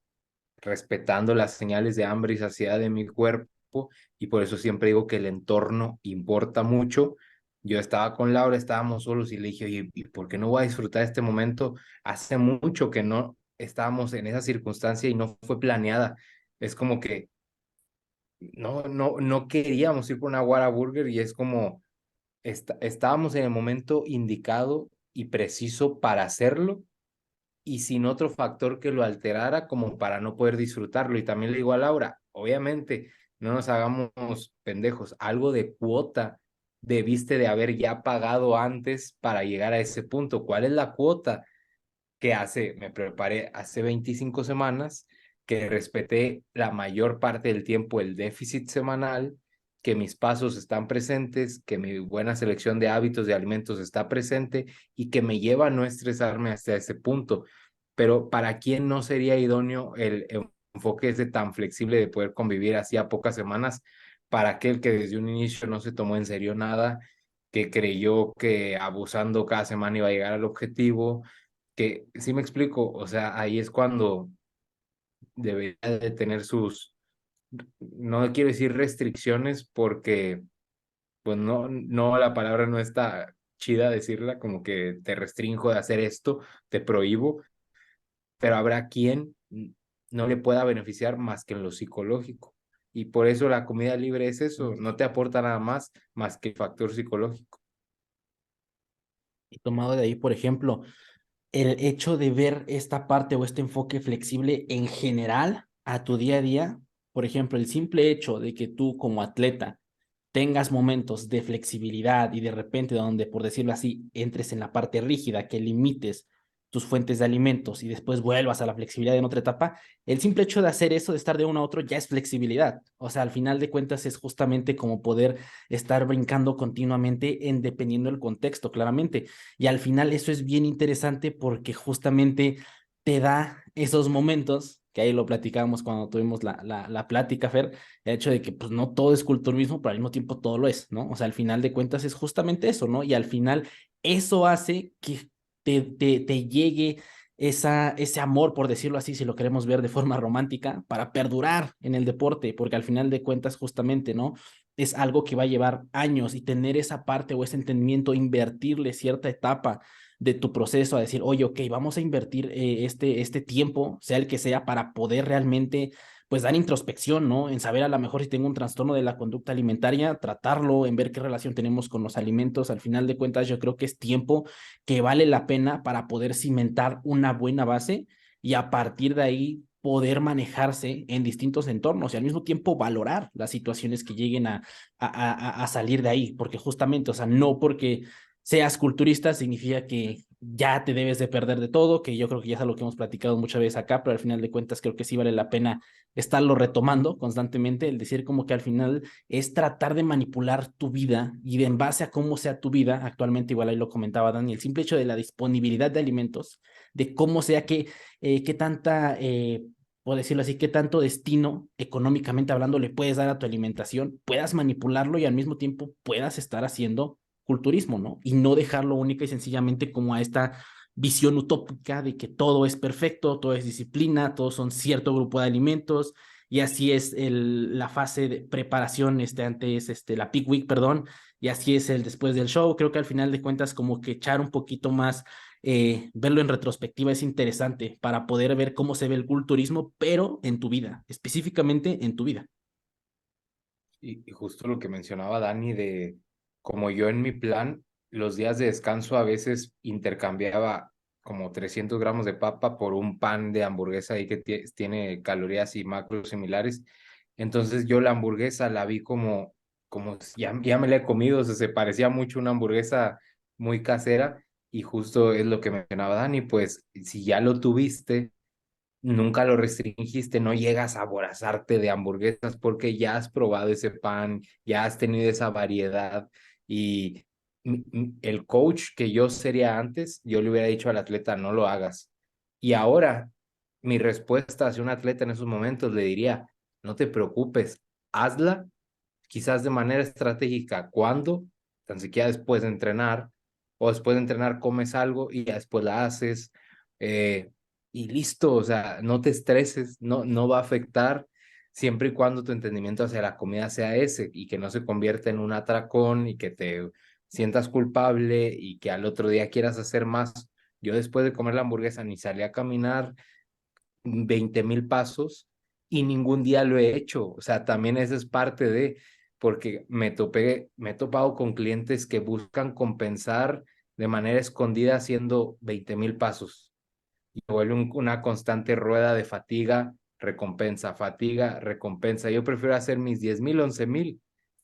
respetando las señales de hambre y saciedad de mi cuerpo y por eso siempre digo que el entorno importa mucho. Yo estaba con Laura, estábamos solos y le dije, oye, ¿y por qué no voy a disfrutar este momento? Hace mucho que no estábamos en esa circunstancia y no fue planeada. Es como que no queríamos ir por una Whataburger y es como estábamos en el momento indicado y preciso para hacerlo y sin otro factor que lo alterara como para no poder disfrutarlo. Y también le digo a Laura, obviamente, no nos hagamos pendejos, algo de cuota debiste de haber ya pagado antes para llegar a ese punto. ¿Cuál es la cuota? Que me preparé hace 25 semanas, que respeté la mayor parte del tiempo el déficit semanal, que mis pasos están presentes, que mi buena selección de hábitos de alimentos está presente y que me lleva a no estresarme hasta ese punto. Pero ¿para quién no sería idóneo el enfoque ese tan flexible de poder convivir así a pocas semanas? Para aquel que desde un inicio no se tomó en serio nada que creyó que abusando cada semana iba a llegar al objetivo, que sí me explico, o sea, ahí es cuando debería de tener sus, no quiero decir restricciones porque pues no, la palabra no está chida decirla, como que te restringo de hacer esto, te prohíbo, pero habrá quien no le pueda beneficiar más que en lo psicológico. Y por eso la comida libre es eso, no te aporta nada más que el factor psicológico. Y tomado de ahí, por ejemplo, el hecho de ver esta parte o este enfoque flexible en general a tu día a día, por ejemplo, el simple hecho de que tú como atleta tengas momentos de flexibilidad y de repente donde, por decirlo así, entres en la parte rígida, que limites tus fuentes de alimentos y después vuelvas a la flexibilidad en otra etapa, el simple hecho de hacer eso, de estar de uno a otro, ya es flexibilidad. O sea, al final de cuentas es justamente como poder estar brincando continuamente en dependiendo del contexto, claramente. Y al final eso es bien interesante porque justamente te da esos momentos, que ahí lo platicábamos cuando tuvimos la plática, Fer, el hecho de que pues no todo es culturismo, pero al mismo tiempo todo lo es, ¿no? O sea, al final de cuentas es justamente eso, ¿no? Y al final eso hace que te llegue ese amor, por decirlo así, si lo queremos ver de forma romántica, para perdurar en el deporte, porque al final de cuentas justamente, ¿no? Es algo que va a llevar años y tener esa parte o ese entendimiento, invertirle cierta etapa de tu proceso a decir, oye, ok, vamos a invertir este tiempo, sea el que sea, para poder realmente pues dar introspección, ¿no? En saber a lo mejor si tengo un trastorno de la conducta alimentaria, tratarlo, en ver qué relación tenemos con los alimentos. Al final de cuentas, yo creo que es tiempo que vale la pena para poder cimentar una buena base y a partir de ahí poder manejarse en distintos entornos y al mismo tiempo valorar las situaciones que lleguen a salir de ahí, porque justamente, o sea, no porque seas culturista significa que ya te debes de perder de todo, que yo creo que ya es algo que hemos platicado muchas veces acá, pero al final de cuentas creo que sí vale la pena estarlo retomando constantemente, el decir como que al final es tratar de manipular tu vida y de en base a cómo sea tu vida, actualmente igual ahí lo comentaba Dani, el simple hecho de la disponibilidad de alimentos, de cómo sea qué tanta, por decirlo así, qué tanto destino económicamente hablando le puedes dar a tu alimentación, puedas manipularlo y al mismo tiempo puedas estar haciendo culturismo, ¿no? Y no dejarlo única y sencillamente como a esta visión utópica de que todo es perfecto, todo es disciplina, todos son cierto grupo de alimentos, y así es la fase de preparación antes, la peak week, perdón, y así es el después del show. Creo que al final de cuentas como que echar un poquito más, verlo en retrospectiva es interesante para poder ver cómo se ve el culturismo, pero en tu vida, específicamente en tu vida. Y justo lo que mencionaba Dani de como yo en mi plan, los días de descanso a veces intercambiaba como 300 gramos de papa por un pan de hamburguesa ahí que tiene calorías y macros similares. Entonces yo la hamburguesa la vi como ya me la he comido, o sea, se parecía mucho a una hamburguesa muy casera y justo es lo que mencionaba Dani, pues si ya lo tuviste nunca lo restringiste, no llegas a aborazarte de hamburguesas porque ya has probado ese pan, ya has tenido esa variedad y el coach que yo sería antes, yo le hubiera dicho al atleta, no lo hagas. Y ahora, mi respuesta hacia un atleta en esos momentos le diría, no te preocupes, hazla, quizás de manera estratégica, cuando, tan siquiera después de entrenar, o después de entrenar comes algo y ya después la haces. Eh, y listo, o sea, no te estreses, no va a afectar siempre y cuando tu entendimiento hacia la comida sea ese y que no se convierta en un atracón y que te sientas culpable y que al otro día quieras hacer más. Yo después de comer la hamburguesa ni salí a caminar 20,000 pasos y ningún día lo he hecho. O sea, también eso es parte de, porque me he topado con clientes que buscan compensar de manera escondida haciendo 20,000 pasos y se vuelve una constante rueda de fatiga, recompensa. Yo prefiero hacer mis 10,000, 11,000,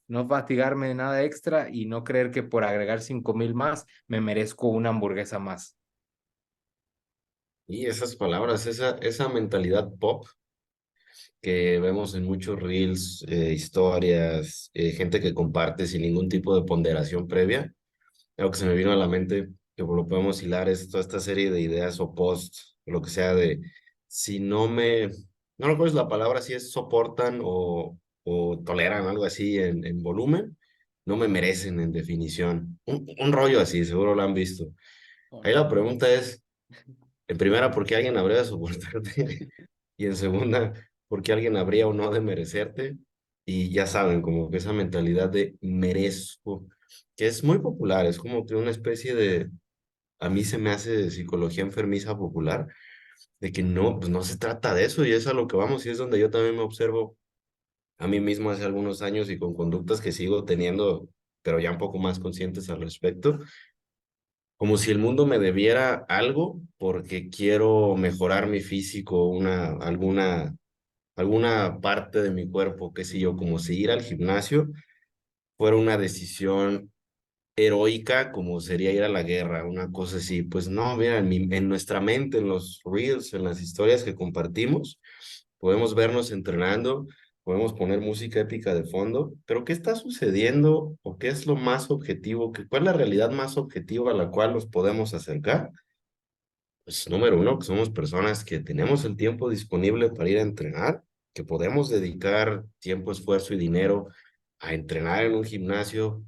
no fatigarme de nada extra y no creer que por agregar 5,000 más me merezco una hamburguesa más. Y esas palabras, esa mentalidad pop que vemos en muchos reels, historias, gente que comparte sin ningún tipo de ponderación previa. Algo que se me vino a la mente, que lo podemos hilar, es toda esta serie de ideas o posts, lo que sea de, si no recuerdo la palabra, si es soportan o toleran algo así en volumen, no me merecen en definición. Un rollo así, seguro lo han visto. Oh, Ahí no. la pregunta es, en primera, ¿por qué alguien habría de soportarte? Y en segunda, ¿por qué alguien habría o no de merecerte? Y ya saben, como que esa mentalidad de merezco, que es muy popular, es como que una especie de, a mí se me hace psicología enfermiza popular, de que no, pues no se trata de eso y es a lo que vamos y es donde yo también me observo a mí mismo hace algunos años y con conductas que sigo teniendo, pero ya un poco más conscientes al respecto, como si el mundo me debiera algo porque quiero mejorar mi físico, alguna parte de mi cuerpo, qué sé yo, como si ir al gimnasio fuera una decisión heroica, como sería ir a la guerra, una cosa así. Pues no, mira, en nuestra mente, en los reels, en las historias que compartimos, podemos vernos entrenando, podemos poner música épica de fondo, pero ¿qué está sucediendo o qué es lo más objetivo? ¿Cuál es la realidad más objetiva a la cual nos podemos acercar? Pues número uno, que somos personas que tenemos el tiempo disponible para ir a entrenar, que podemos dedicar tiempo, esfuerzo y dinero a entrenar en un gimnasio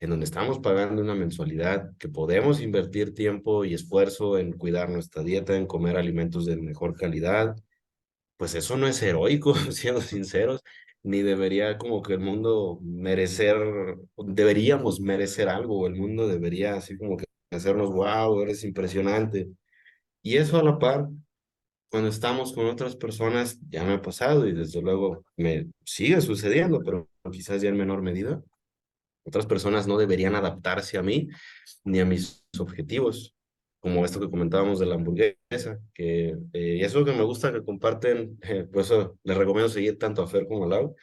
en donde estamos pagando una mensualidad, que podemos invertir tiempo y esfuerzo en cuidar nuestra dieta, en comer alimentos de mejor calidad. Pues eso no es heroico, siendo sinceros, ni debería como que el mundo merecer, deberíamos merecer algo, o el mundo debería así como que hacernos, wow, eres impresionante. Y eso a la par, cuando estamos con otras personas, ya me ha pasado y desde luego me sigue sucediendo, pero quizás ya en menor medida. Otras personas no deberían adaptarse a mí ni a mis objetivos, como esto que comentábamos de la hamburguesa, y eso que me gusta que comparten, por eso les recomiendo seguir tanto a Fer como a Lau.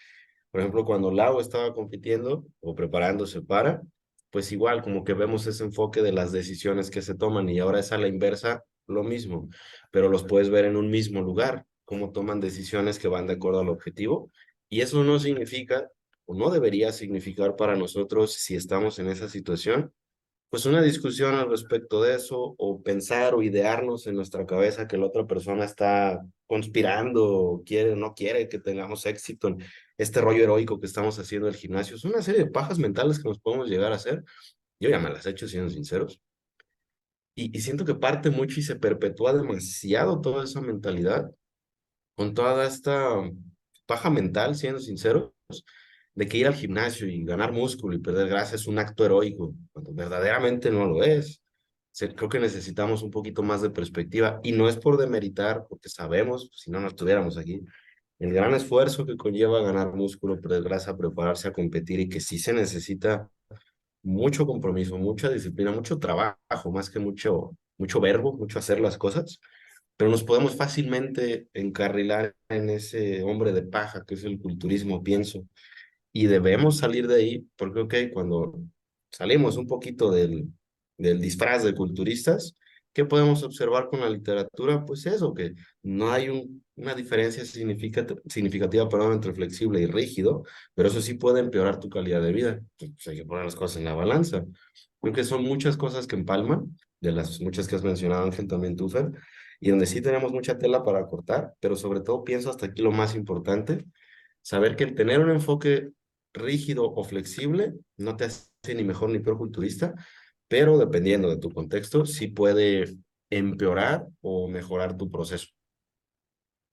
Por ejemplo, cuando Lau estaba compitiendo o preparándose para, pues igual como que vemos ese enfoque de las decisiones que se toman y ahora es a la inversa lo mismo, pero los puedes ver en un mismo lugar, cómo toman decisiones que van de acuerdo al objetivo y eso no significa o no debería significar para nosotros si estamos en esa situación pues una discusión al respecto de eso, o pensar o idearnos en nuestra cabeza que la otra persona está conspirando, o quiere o no quiere que tengamos éxito en este rollo heroico que estamos haciendo en el gimnasio. Es una serie de pajas mentales que nos podemos llegar a hacer. Yo ya me las he hecho, siendo sinceros. Y siento que parte mucho y se perpetúa demasiado toda esa mentalidad con toda esta paja mental, siendo sinceros, de que ir al gimnasio y ganar músculo y perder grasa es un acto heroico, cuando verdaderamente no lo es. Creo que necesitamos un poquito más de perspectiva y no es por demeritar, porque sabemos, si no, no estuviéramos aquí, el gran esfuerzo que conlleva ganar músculo, perder grasa, prepararse a competir y que sí se necesita mucho compromiso, mucha disciplina, mucho trabajo, más que mucho verbo, mucho hacer las cosas, pero nos podemos fácilmente encarrilar en ese hombre de paja que es el culturismo, pienso, y debemos salir de ahí, porque, ok, cuando salimos un poquito del disfraz de culturistas, ¿qué podemos observar con la literatura? Pues eso, que no hay una diferencia significativa, perdón, entre flexible y rígido, pero eso sí puede empeorar tu calidad de vida. Pues hay que poner las cosas en la balanza. Creo que son muchas cosas que empalman, de las muchas que has mencionado, Ángel, también tú, Fer, y donde sí tenemos mucha tela para cortar, pero sobre todo pienso hasta aquí lo más importante, saber que el tener un enfoque rígido o flexible no te hace ni mejor ni peor culturista, pero dependiendo de tu contexto, sí puede empeorar o mejorar tu proceso.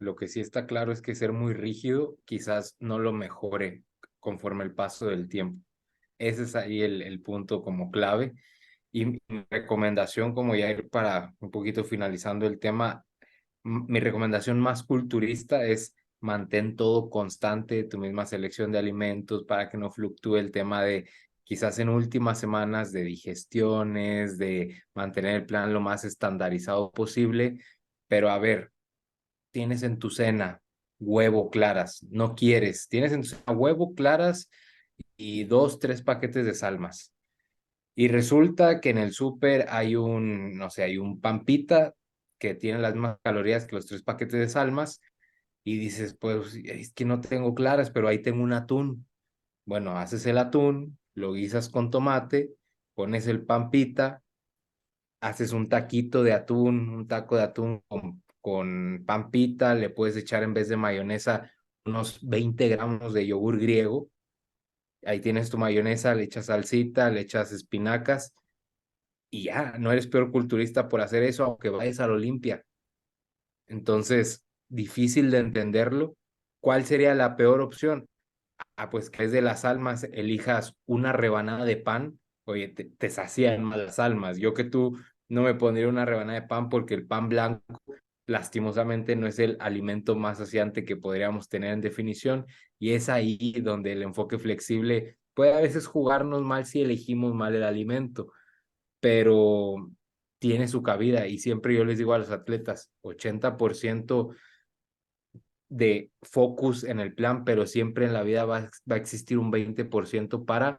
Lo que sí está claro es que ser muy rígido quizás no lo mejore conforme el paso del tiempo. Ese es ahí el punto como clave. Y mi recomendación, como ya ir para un poquito finalizando el tema, mi recomendación más culturista es mantén todo constante, tu misma selección de alimentos para que no fluctúe el tema de quizás en últimas semanas de digestiones, de mantener el plan lo más estandarizado posible. Pero a ver, tienes en tu cena huevo claras, no quieres, tienes en tu cena huevo claras y 2, 3 paquetes de salmas. Y resulta que en el súper hay no sé, hay un pampita que tiene las mismas calorías que los 3 paquetes de salmas y dices, pues es que no tengo claras, pero ahí tengo un atún. Bueno, haces el atún, lo guisas con tomate, pones el pampita, haces un taquito de atún, un taco de atún con pampita, le puedes echar en vez de mayonesa unos 20 gramos de yogur griego ahí tienes tu mayonesa, le echas salsita, le echas espinacas y ya, no eres peor culturista por hacer eso, aunque vayas a la Olimpia. Entonces, difícil de entenderlo. ¿Cuál sería la peor opción? Ah, pues que es de las almas, elijas una rebanada de pan, oye, te sacian más las almas. Yo que tú no me pondría una rebanada de pan porque el pan blanco, lastimosamente, no es el alimento más saciante que podríamos tener en definición, y es ahí donde el enfoque flexible puede a veces jugarnos mal si elegimos mal el alimento, pero tiene su cabida y siempre yo les digo a los atletas, 80% de focus en el plan, pero siempre en la vida va a existir un 20% para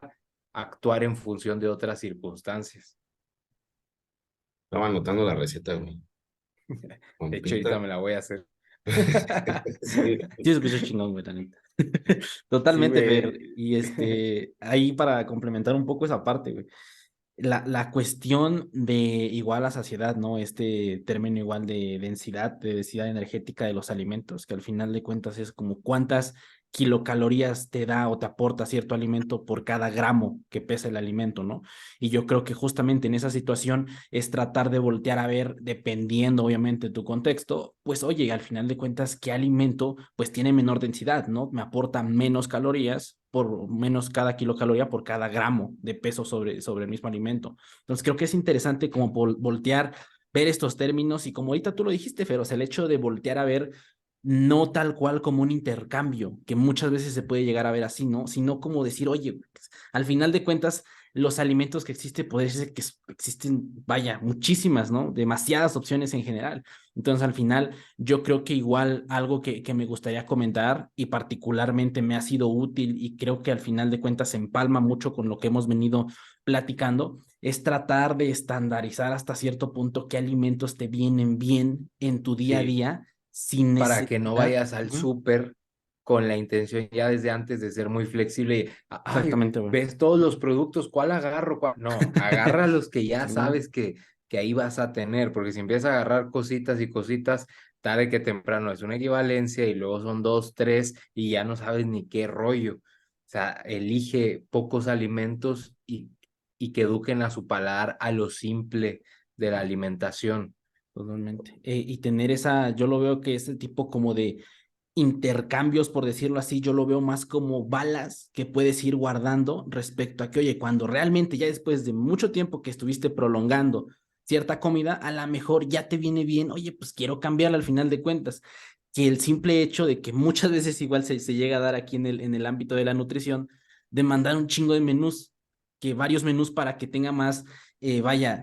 actuar en función de otras circunstancias. Estaba anotando la receta, güey. De Con hecho, ahorita pita. me la voy a hacer. Sí. Sí, se escucha chingón, güey, la neta. Sí, Totalmente, Fer. me... Y ahí para complementar un poco esa parte, güey. La cuestión de igual a saciedad, ¿no? Este término igual de densidad energética de los alimentos, que al final de cuentas es como cuántas kilocalorías te da o te aporta cierto alimento por cada gramo que pesa el alimento, ¿no? Y yo creo que justamente en esa situación es tratar de voltear a ver, dependiendo obviamente de tu contexto, pues oye, al final de cuentas, ¿qué alimento pues tiene menor densidad, ¿no? Me aporta menos calorías por menos cada kilocaloría por cada gramo de peso sobre el mismo alimento. Entonces creo que es interesante como voltear, ver estos términos y como ahorita tú lo dijiste, Fer, o sea, el hecho de voltear a ver no tal cual como un intercambio, que muchas veces se puede llegar a ver así, ¿no? Sino como decir, oye, pues, al final de cuentas, los alimentos que existen, puede ser que existen, vaya, muchísimas, ¿no? Demasiadas opciones en general. Entonces, al final, yo creo que igual algo que me gustaría comentar y particularmente me ha sido útil y creo que al final de cuentas se empalma mucho con lo que hemos venido platicando, es tratar de estandarizar hasta cierto punto qué alimentos te vienen bien en tu día a Sí, día sin para que no necesidad. vayas al súper con la intención ya desde antes de ser muy flexible. Y, ay, Exactamente, güey. ves todos los productos, ¿cuál agarro? No, agarra los que ya Simón. sabes que ahí vas a tener, porque si empiezas a agarrar cositas y cositas, tarde que temprano es una equivalencia y luego son dos, tres y ya no sabes ni qué rollo. O sea, elige pocos alimentos y que eduquen a su paladar a lo simple de la alimentación. Totalmente. Y tener yo lo veo que ese tipo como de intercambios, por decirlo así, yo lo veo más como balas que puedes ir guardando respecto a que, oye, cuando realmente ya después de mucho tiempo que estuviste prolongando cierta comida, a lo mejor ya te viene bien, oye, pues quiero cambiarla al final de cuentas. Que el simple hecho de que muchas veces igual se llega a dar aquí en el ámbito de la nutrición, de mandar un chingo de menús, que varios menús para que tenga más vaya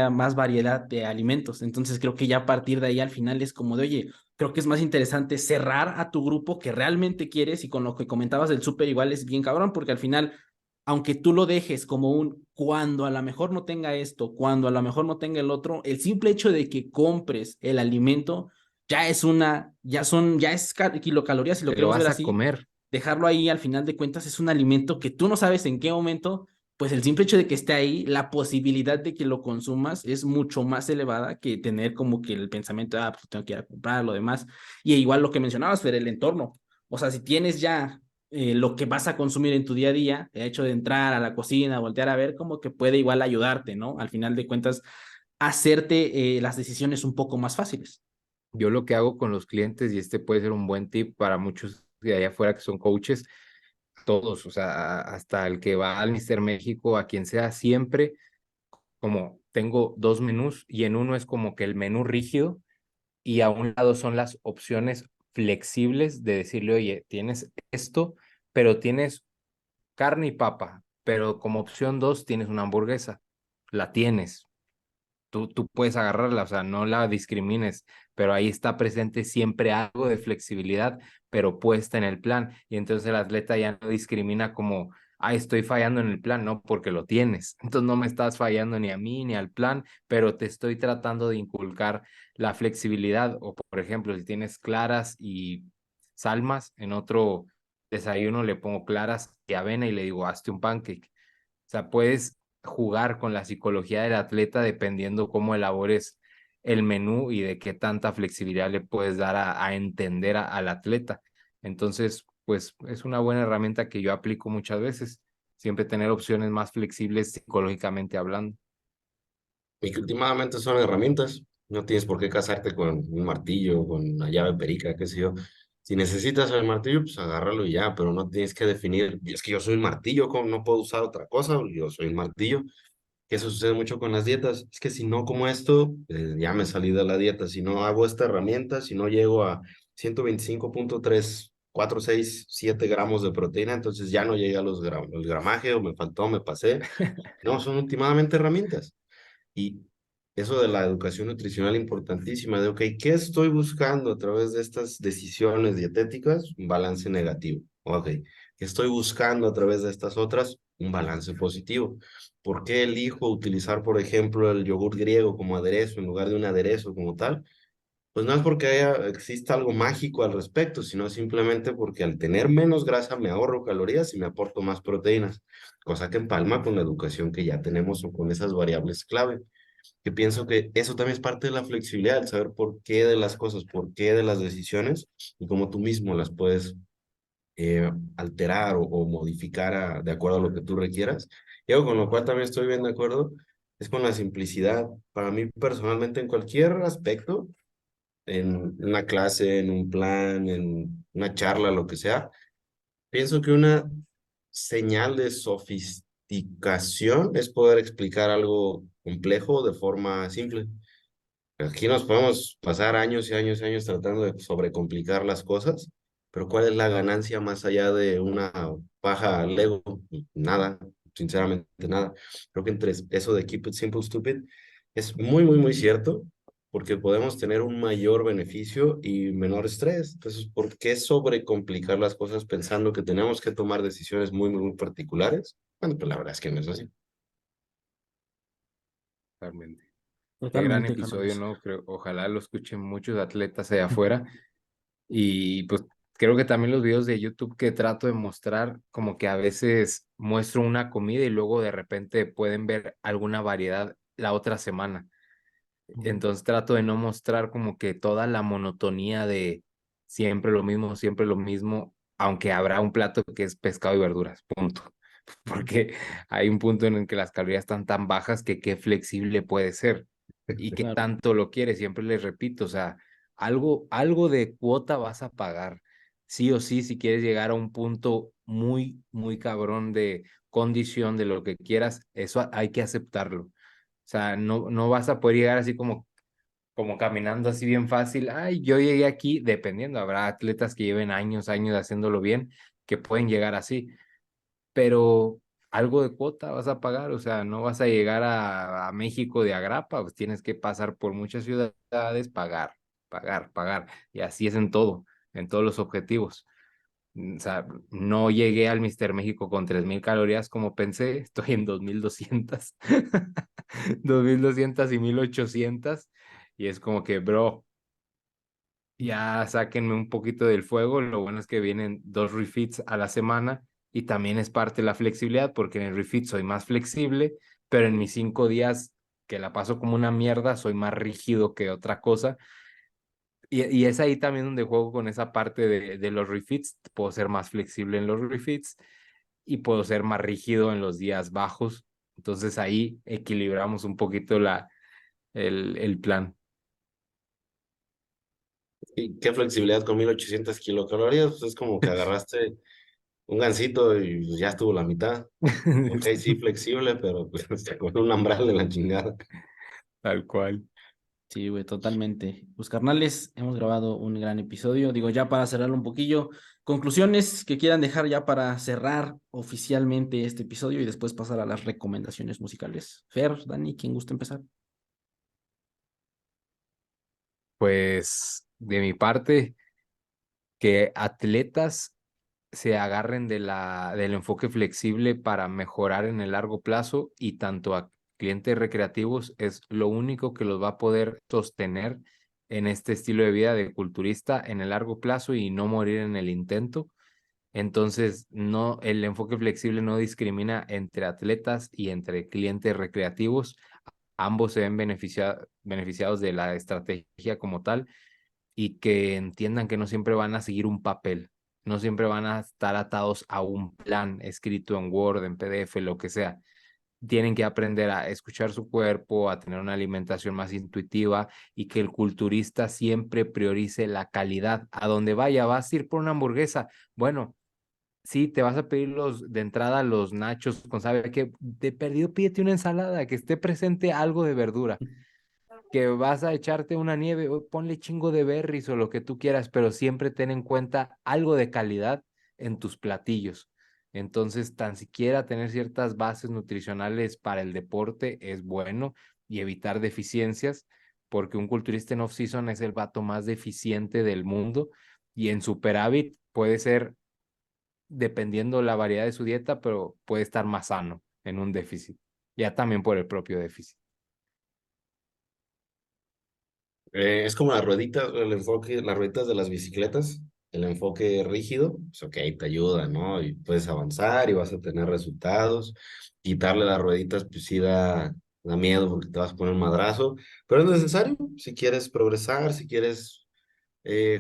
más variedad de alimentos. Entonces creo que ya a partir de ahí al final es como de, oye, creo que es más interesante cerrar a tu grupo que realmente quieres y con lo que comentabas del súper igual es bien cabrón, porque al final, aunque tú lo dejes como cuando a lo mejor no tenga esto, cuando a lo mejor no tenga el otro, el simple hecho de que compres el alimento ya es kilocalorías, si lo Te lo queremos ver vas a así, comer. dejarlo ahí al final de cuentas es un alimento que tú no sabes en qué momento, pues el simple hecho de que esté ahí, la posibilidad de que lo consumas es mucho más elevada que tener como que el pensamiento, pues tengo que ir a comprar lo demás. Y igual lo que mencionabas, Fer, el entorno. O sea, si tienes ya lo que vas a consumir en tu día a día, el hecho de entrar a la cocina, voltear a ver, como que puede igual ayudarte, ¿no? Al final de cuentas, hacerte las decisiones un poco más fáciles. Yo lo que hago con los clientes, y este puede ser un buen tip para muchos de allá afuera que son coaches, todos, o sea, hasta el que va al Mister México, a quien sea, siempre como tengo dos menús y en uno es como que el menú rígido y a un lado son las opciones flexibles de decirle, oye, tienes esto, pero tienes carne y papa, pero como opción dos tienes una hamburguesa, la tienes, tú puedes agarrarla, o sea, no la discrimines, pero ahí está presente siempre algo de flexibilidad, pero puesta en el plan. Y entonces el atleta ya no discrimina como, estoy fallando en el plan, no, porque lo tienes. Entonces no me estás fallando ni a mí ni al plan, pero te estoy tratando de inculcar la flexibilidad. O por ejemplo, si tienes claras y salmas, en otro desayuno le pongo claras y avena y le digo, hazte un pancake. O sea, puedes jugar con la psicología del atleta dependiendo cómo elabores el menú y de qué tanta flexibilidad le puedes dar a entender al atleta. Entonces, pues es una buena herramienta que yo aplico muchas veces. Siempre tener opciones más flexibles psicológicamente hablando. Y que últimamente son herramientas. No tienes por qué casarte con un martillo, con una llave perica, qué sé yo. Si necesitas el martillo, pues agárralo y ya, pero no tienes que definir, es que yo soy un martillo, ¿cómo no puedo usar otra cosa? Yo soy un martillo. Que eso sucede mucho con las dietas. Es que si no como esto, ya me salí de la dieta. Si no hago esta herramienta, si no llego a 125,346,7 gramos de proteína, entonces ya no llegué a el gramaje o me faltó, me pasé. No, son últimamente herramientas. Y eso de la educación nutricional importantísima, de, ok, ¿qué estoy buscando a través de estas decisiones dietéticas? Un balance negativo. Ok, ¿qué estoy buscando a través de estas otras? Un balance positivo. ¿Por qué elijo utilizar, por ejemplo, el yogur griego como aderezo en lugar de un aderezo como tal? Pues no es porque exista algo mágico al respecto, sino simplemente porque al tener menos grasa me ahorro calorías y me aporto más proteínas, cosa que empalma con la educación que ya tenemos o con esas variables clave, que pienso que eso también es parte de la flexibilidad, el saber por qué de las cosas, por qué de las decisiones y cómo tú mismo las puedes alterar o modificar de acuerdo a lo que tú requieras. Y algo con lo cual también estoy bien de acuerdo es con la simplicidad. Para mí personalmente en cualquier aspecto, en una clase, en un plan, en una charla, lo que sea, pienso que una señal de sofisticación es poder explicar algo complejo de forma simple. Aquí nos podemos pasar años y años y años tratando de sobrecomplicar las cosas, pero ¿cuál es la ganancia más allá de una paja Lego? Nada, sinceramente nada. Creo que entre eso de Keep It Simple, Stupid es muy, muy, muy cierto, porque podemos tener un mayor beneficio y menor estrés. Entonces, ¿por qué sobrecomplicar las cosas pensando que tenemos que tomar decisiones muy, muy, muy particulares? Bueno, pues la verdad es que no es así. Totalmente. Qué gran Totalmente, episodio, Carlos. ¿no? Creo, ojalá lo escuchen muchos atletas allá afuera. Y pues creo que también los videos de YouTube que trato de mostrar, como que a veces muestro una comida y luego de repente pueden ver alguna variedad la otra semana. Ujú. Entonces trato de no mostrar como que toda la monotonía de siempre lo mismo, aunque habrá un plato que es pescado y verduras, punto. Porque hay un punto en el que las calorías están tan bajas que qué flexible puede ser y qué Claro. tanto lo quieres. Siempre les repito, o sea, algo de cuota vas a pagar, sí o sí, si quieres llegar a un punto muy, muy cabrón de condición de lo que quieras, eso hay que aceptarlo. O sea, no vas a poder llegar así como caminando así bien fácil. Ay, yo llegué aquí, dependiendo, habrá atletas que lleven años, años haciéndolo bien, que pueden llegar así, pero algo de cuota vas a pagar, o sea, no vas a llegar a México de agrapa, pues tienes que pasar por muchas ciudades, pagar, pagar, pagar, y así es en todos los objetivos. O sea, no llegué al Mister México con 3000 calorías como pensé, estoy en 2200, 2200 y 1800, y es como que, bro, ya sáquenme un poquito del fuego. Lo bueno es que vienen 2 refits a la semana y también es parte de la flexibilidad porque en el refit soy más flexible, pero en mis 5 días que la paso como una mierda, soy más rígido que otra cosa. Y es ahí también donde juego con esa parte de los refits. Puedo ser más flexible en los refits y puedo ser más rígido en los días bajos. Entonces ahí equilibramos un poquito el plan. ¿Y qué flexibilidad con 1800 kilocalorías? Pues es como que agarraste un gansito y pues, ya estuvo la mitad. Ok, sí, flexible, pero pues con un umbral de la chingada. Tal cual. Sí, güey, totalmente. Pues carnales, hemos grabado un gran episodio. Digo, ya para cerrarlo un poquillo, conclusiones que quieran dejar ya para cerrar oficialmente este episodio y después pasar a las recomendaciones musicales. Fer, Dani, ¿quién gusta empezar? Pues de mi parte, que atletas se agarren del enfoque flexible para mejorar en el largo plazo y tanto a clientes recreativos es lo único que los va a poder sostener en este estilo de vida de culturista en el largo plazo y no morir en el intento. Entonces, no, el enfoque flexible no discrimina entre atletas y entre clientes recreativos. Ambos se ven beneficiados de la estrategia como tal y que entiendan que no siempre van a seguir un papel. no siempre van a estar atados a un plan escrito en Word, en PDF, lo que sea. Tienen que aprender a escuchar su cuerpo, a tener una alimentación más intuitiva y que el culturista siempre priorice la calidad. A donde vaya, vas a ir por una hamburguesa. Bueno, sí, te vas a pedir de entrada los nachos con sabe que de perdido pídete una ensalada, que esté presente algo de verdura, que vas a echarte una nieve, ponle chingo de berries o lo que tú quieras, pero siempre ten en cuenta algo de calidad en tus platillos. Entonces, tan siquiera tener ciertas bases nutricionales para el deporte es bueno y evitar deficiencias, porque un culturista en off-season es el vato más deficiente del mundo y en superávit puede ser dependiendo la variedad de su dieta, pero puede estar más sano en un déficit, ya también por el propio déficit. Es como las rueditas, el enfoque, las rueditas de las bicicletas, el enfoque rígido, pues ok, te ayuda, ¿no? Y puedes avanzar y vas a tener resultados. Quitarle las rueditas, pues sí da miedo porque te vas a poner un madrazo, pero es necesario si quieres progresar, si quieres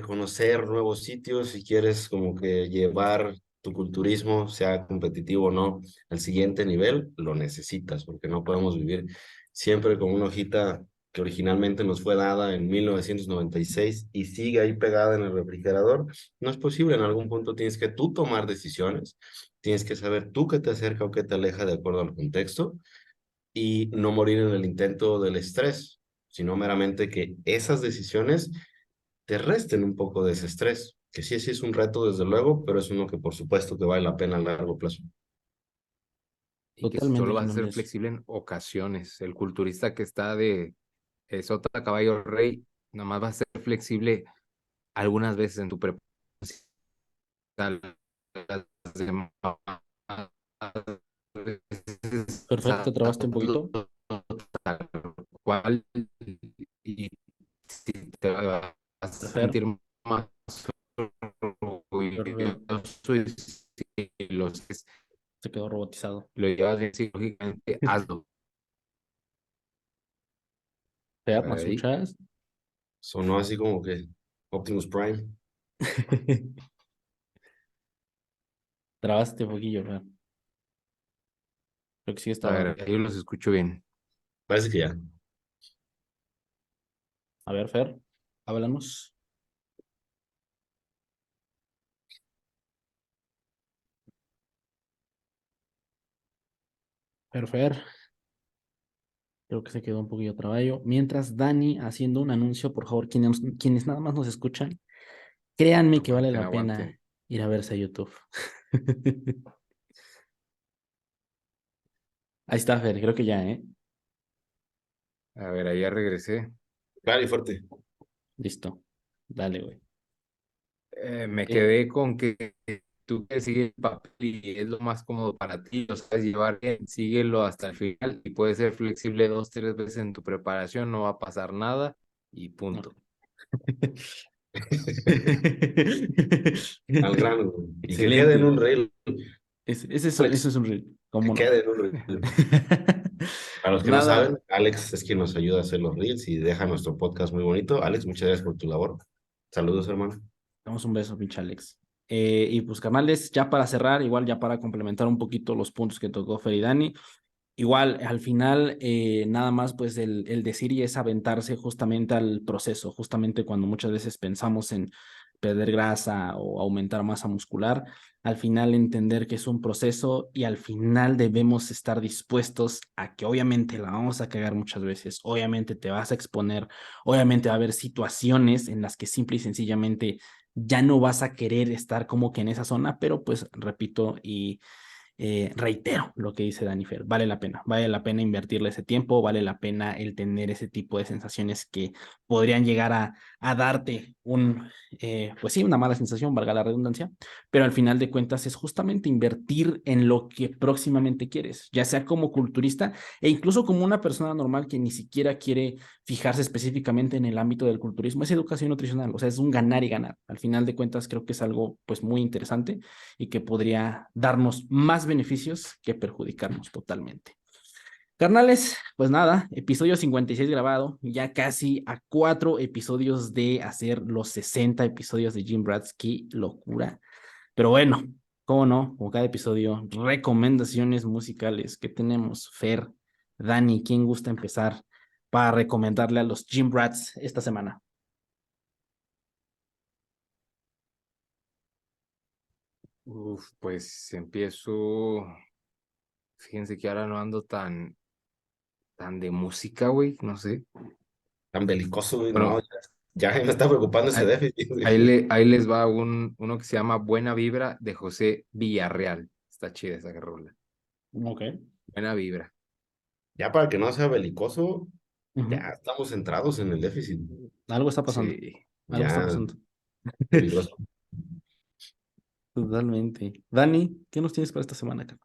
conocer nuevos sitios, si quieres como que llevar tu culturismo, sea competitivo o no, al siguiente nivel, lo necesitas, porque no podemos vivir siempre con una hojita que originalmente nos fue dada en 1996 y sigue ahí pegada en el refrigerador. No es posible, en algún punto tienes que tú tomar decisiones, tienes que saber tú qué te acerca o qué te aleja de acuerdo al contexto y no morir en el intento del estrés, sino meramente que esas decisiones te resten un poco de ese estrés, que sí, sí es un reto desde luego, pero es uno que por supuesto que vale la pena a largo plazo. Y que Totalmente, solo vas a ser Fernández. flexible en ocasiones. El culturista que está de sota caballo rey, nada más va a ser flexible algunas veces en tu preparación. Las demás veces, Perfecto, ¿te trabaste un poquito? tal cual, y si te vas a Fer, sentir más Fer, orgulloso y si se quedó robotizado. lo llevas bien psicológicamente, hazlo. Fer, ¿me Ahí. escuchas? Sonó así como que Optimus Prime. Trabaste un poquillo, Fer. Creo que sí A estaba. ver, ahí los escucho bien. Parece que ya. A ver, Fer, háblanos. Fer, creo que se quedó un poquillo traballo. Mientras Dani haciendo un anuncio, por favor, quienes nada más nos escuchan, créanme que vale Aguanten, la aguanten. pena ir a verse a YouTube. Ahí está, Fer, creo que ya, ¿eh? A ver, ahí ya regresé. Claro y fuerte. Listo. Dale, güey. Me Eh, quedé con que tú que sigues el papel y es lo más cómodo para ti, lo sabes llevar bien, síguelo hasta el final y puedes ser flexible 2, 3 veces en tu preparación, no va a pasar nada y no. punto. Al grano. Y que quede en Excelente. un reel. Ese Alex, es un reel. que ¿Cómo no? quede en un reel. Para los que no Nada. saben, Alex es quien nos ayuda a hacer los reels y deja nuestro podcast muy bonito. Alex, muchas gracias por tu labor. Saludos, hermano. Damos un beso, pinche Alex. Y pues, carnales, ya para cerrar, igual ya para complementar un poquito los puntos que tocó Fer y Dani, igual al final, nada más pues el decir y es aventarse justamente al proceso, justamente cuando muchas veces pensamos en perder grasa o aumentar masa muscular, al final entender que es un proceso y al final debemos estar dispuestos a que obviamente la vamos a cagar muchas veces, obviamente te vas a exponer, obviamente va a haber situaciones en las que simple y sencillamente ya no vas a querer estar como que en esa zona, pero pues repito y reitero lo que dice Danifer, vale la pena invertirle ese tiempo, vale la pena el tener ese tipo de sensaciones que podrían llegar a darte pues sí, una mala sensación, valga la redundancia, pero al final de cuentas es justamente invertir en lo que próximamente quieres, ya sea como culturista e incluso como una persona normal que ni siquiera quiere fijarse específicamente en el ámbito del culturismo, es educación nutricional, o sea, es un ganar y ganar. Al final de cuentas creo que es algo pues muy interesante y que podría darnos más beneficios que perjudicarnos totalmente. Carnales, pues nada, episodio 56 grabado, ya casi a 4 episodios de hacer los 60 episodios de Jim Brats, qué locura. Pero bueno, cómo no, como cada episodio, recomendaciones musicales que tenemos. Fer, Dani, ¿quién gusta empezar para recomendarle a los Gym Rats esta semana? Uf, pues empiezo. Fíjense que ahora no ando tan de música, güey, no sé. Tan belicoso, güey, no, Bueno, ya me está preocupando ese ahí, déficit, güey. ahí les va uno que se llama Buena Vibra de José Villarreal. Está chida esa rola. Ok. Buena Vibra. Ya para que no sea belicoso, ya Ujú. estamos centrados en el déficit. Algo está pasando, Sí. algo está Ya, pasando. peligroso. Totalmente. Dani, ¿qué nos tienes para esta semana, cara?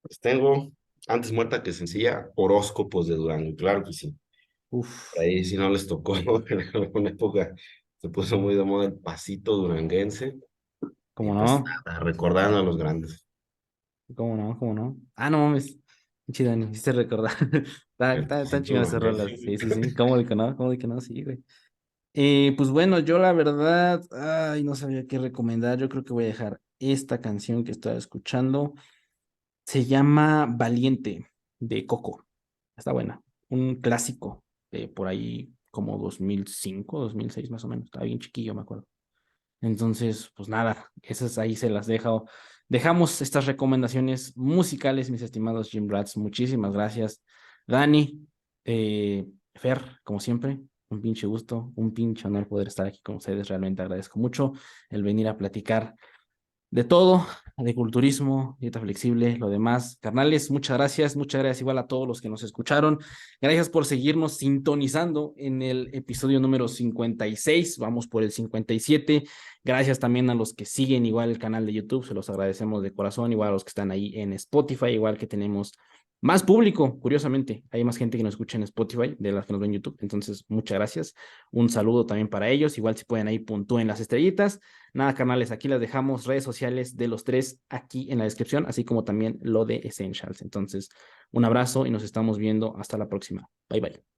Pues tengo, antes muerta que sencilla, horóscopos de Durango, claro que sí. Por Uf, ahí si no les tocó, en alguna época se puso muy de moda el pasito duranguense. Y ¿cómo pues no? nada, recordando a los grandes. ¿Cómo no? ¿Cómo no? Ah, no mames. Pinche Dani, me hiciste recordar. El Tan pasito chingadas esas duranguense. rolas. Sí, sí, sí. ¿Cómo de que no? ¿Cómo de que no? Sí, güey. Pues bueno, yo la verdad, ay, no sabía qué recomendar. Yo creo que voy a dejar esta canción que estaba escuchando. Se llama Valiente de Coco. Está buena. Un clásico de por ahí como 2005, 2006 más o menos. Estaba bien chiquillo, me acuerdo. Entonces, pues nada, esas ahí se las dejo. Dejamos estas recomendaciones musicales, mis estimados Gym Rats. Muchísimas gracias. Dani, Fer, como siempre, un pinche gusto, un pinche honor poder estar aquí con ustedes. Realmente agradezco mucho el venir a platicar de todo, de culturismo, dieta flexible, lo demás. Carnales, muchas gracias igual a todos los que nos escucharon. Gracias por seguirnos sintonizando en el episodio número 56, vamos por el 57. Gracias también a los que siguen igual el canal de YouTube, se los agradecemos de corazón, igual a los que están ahí en Spotify, igual que tenemos más público, curiosamente, hay más gente que nos escucha en Spotify de las que nos ven en YouTube, entonces muchas gracias. Un saludo también para ellos, igual si pueden ahí puntúen las estrellitas. Nada, canales, aquí les dejamos redes sociales de los tres aquí en la descripción, así como también lo de Essentials. Entonces, un abrazo y nos estamos viendo hasta la próxima. Bye bye.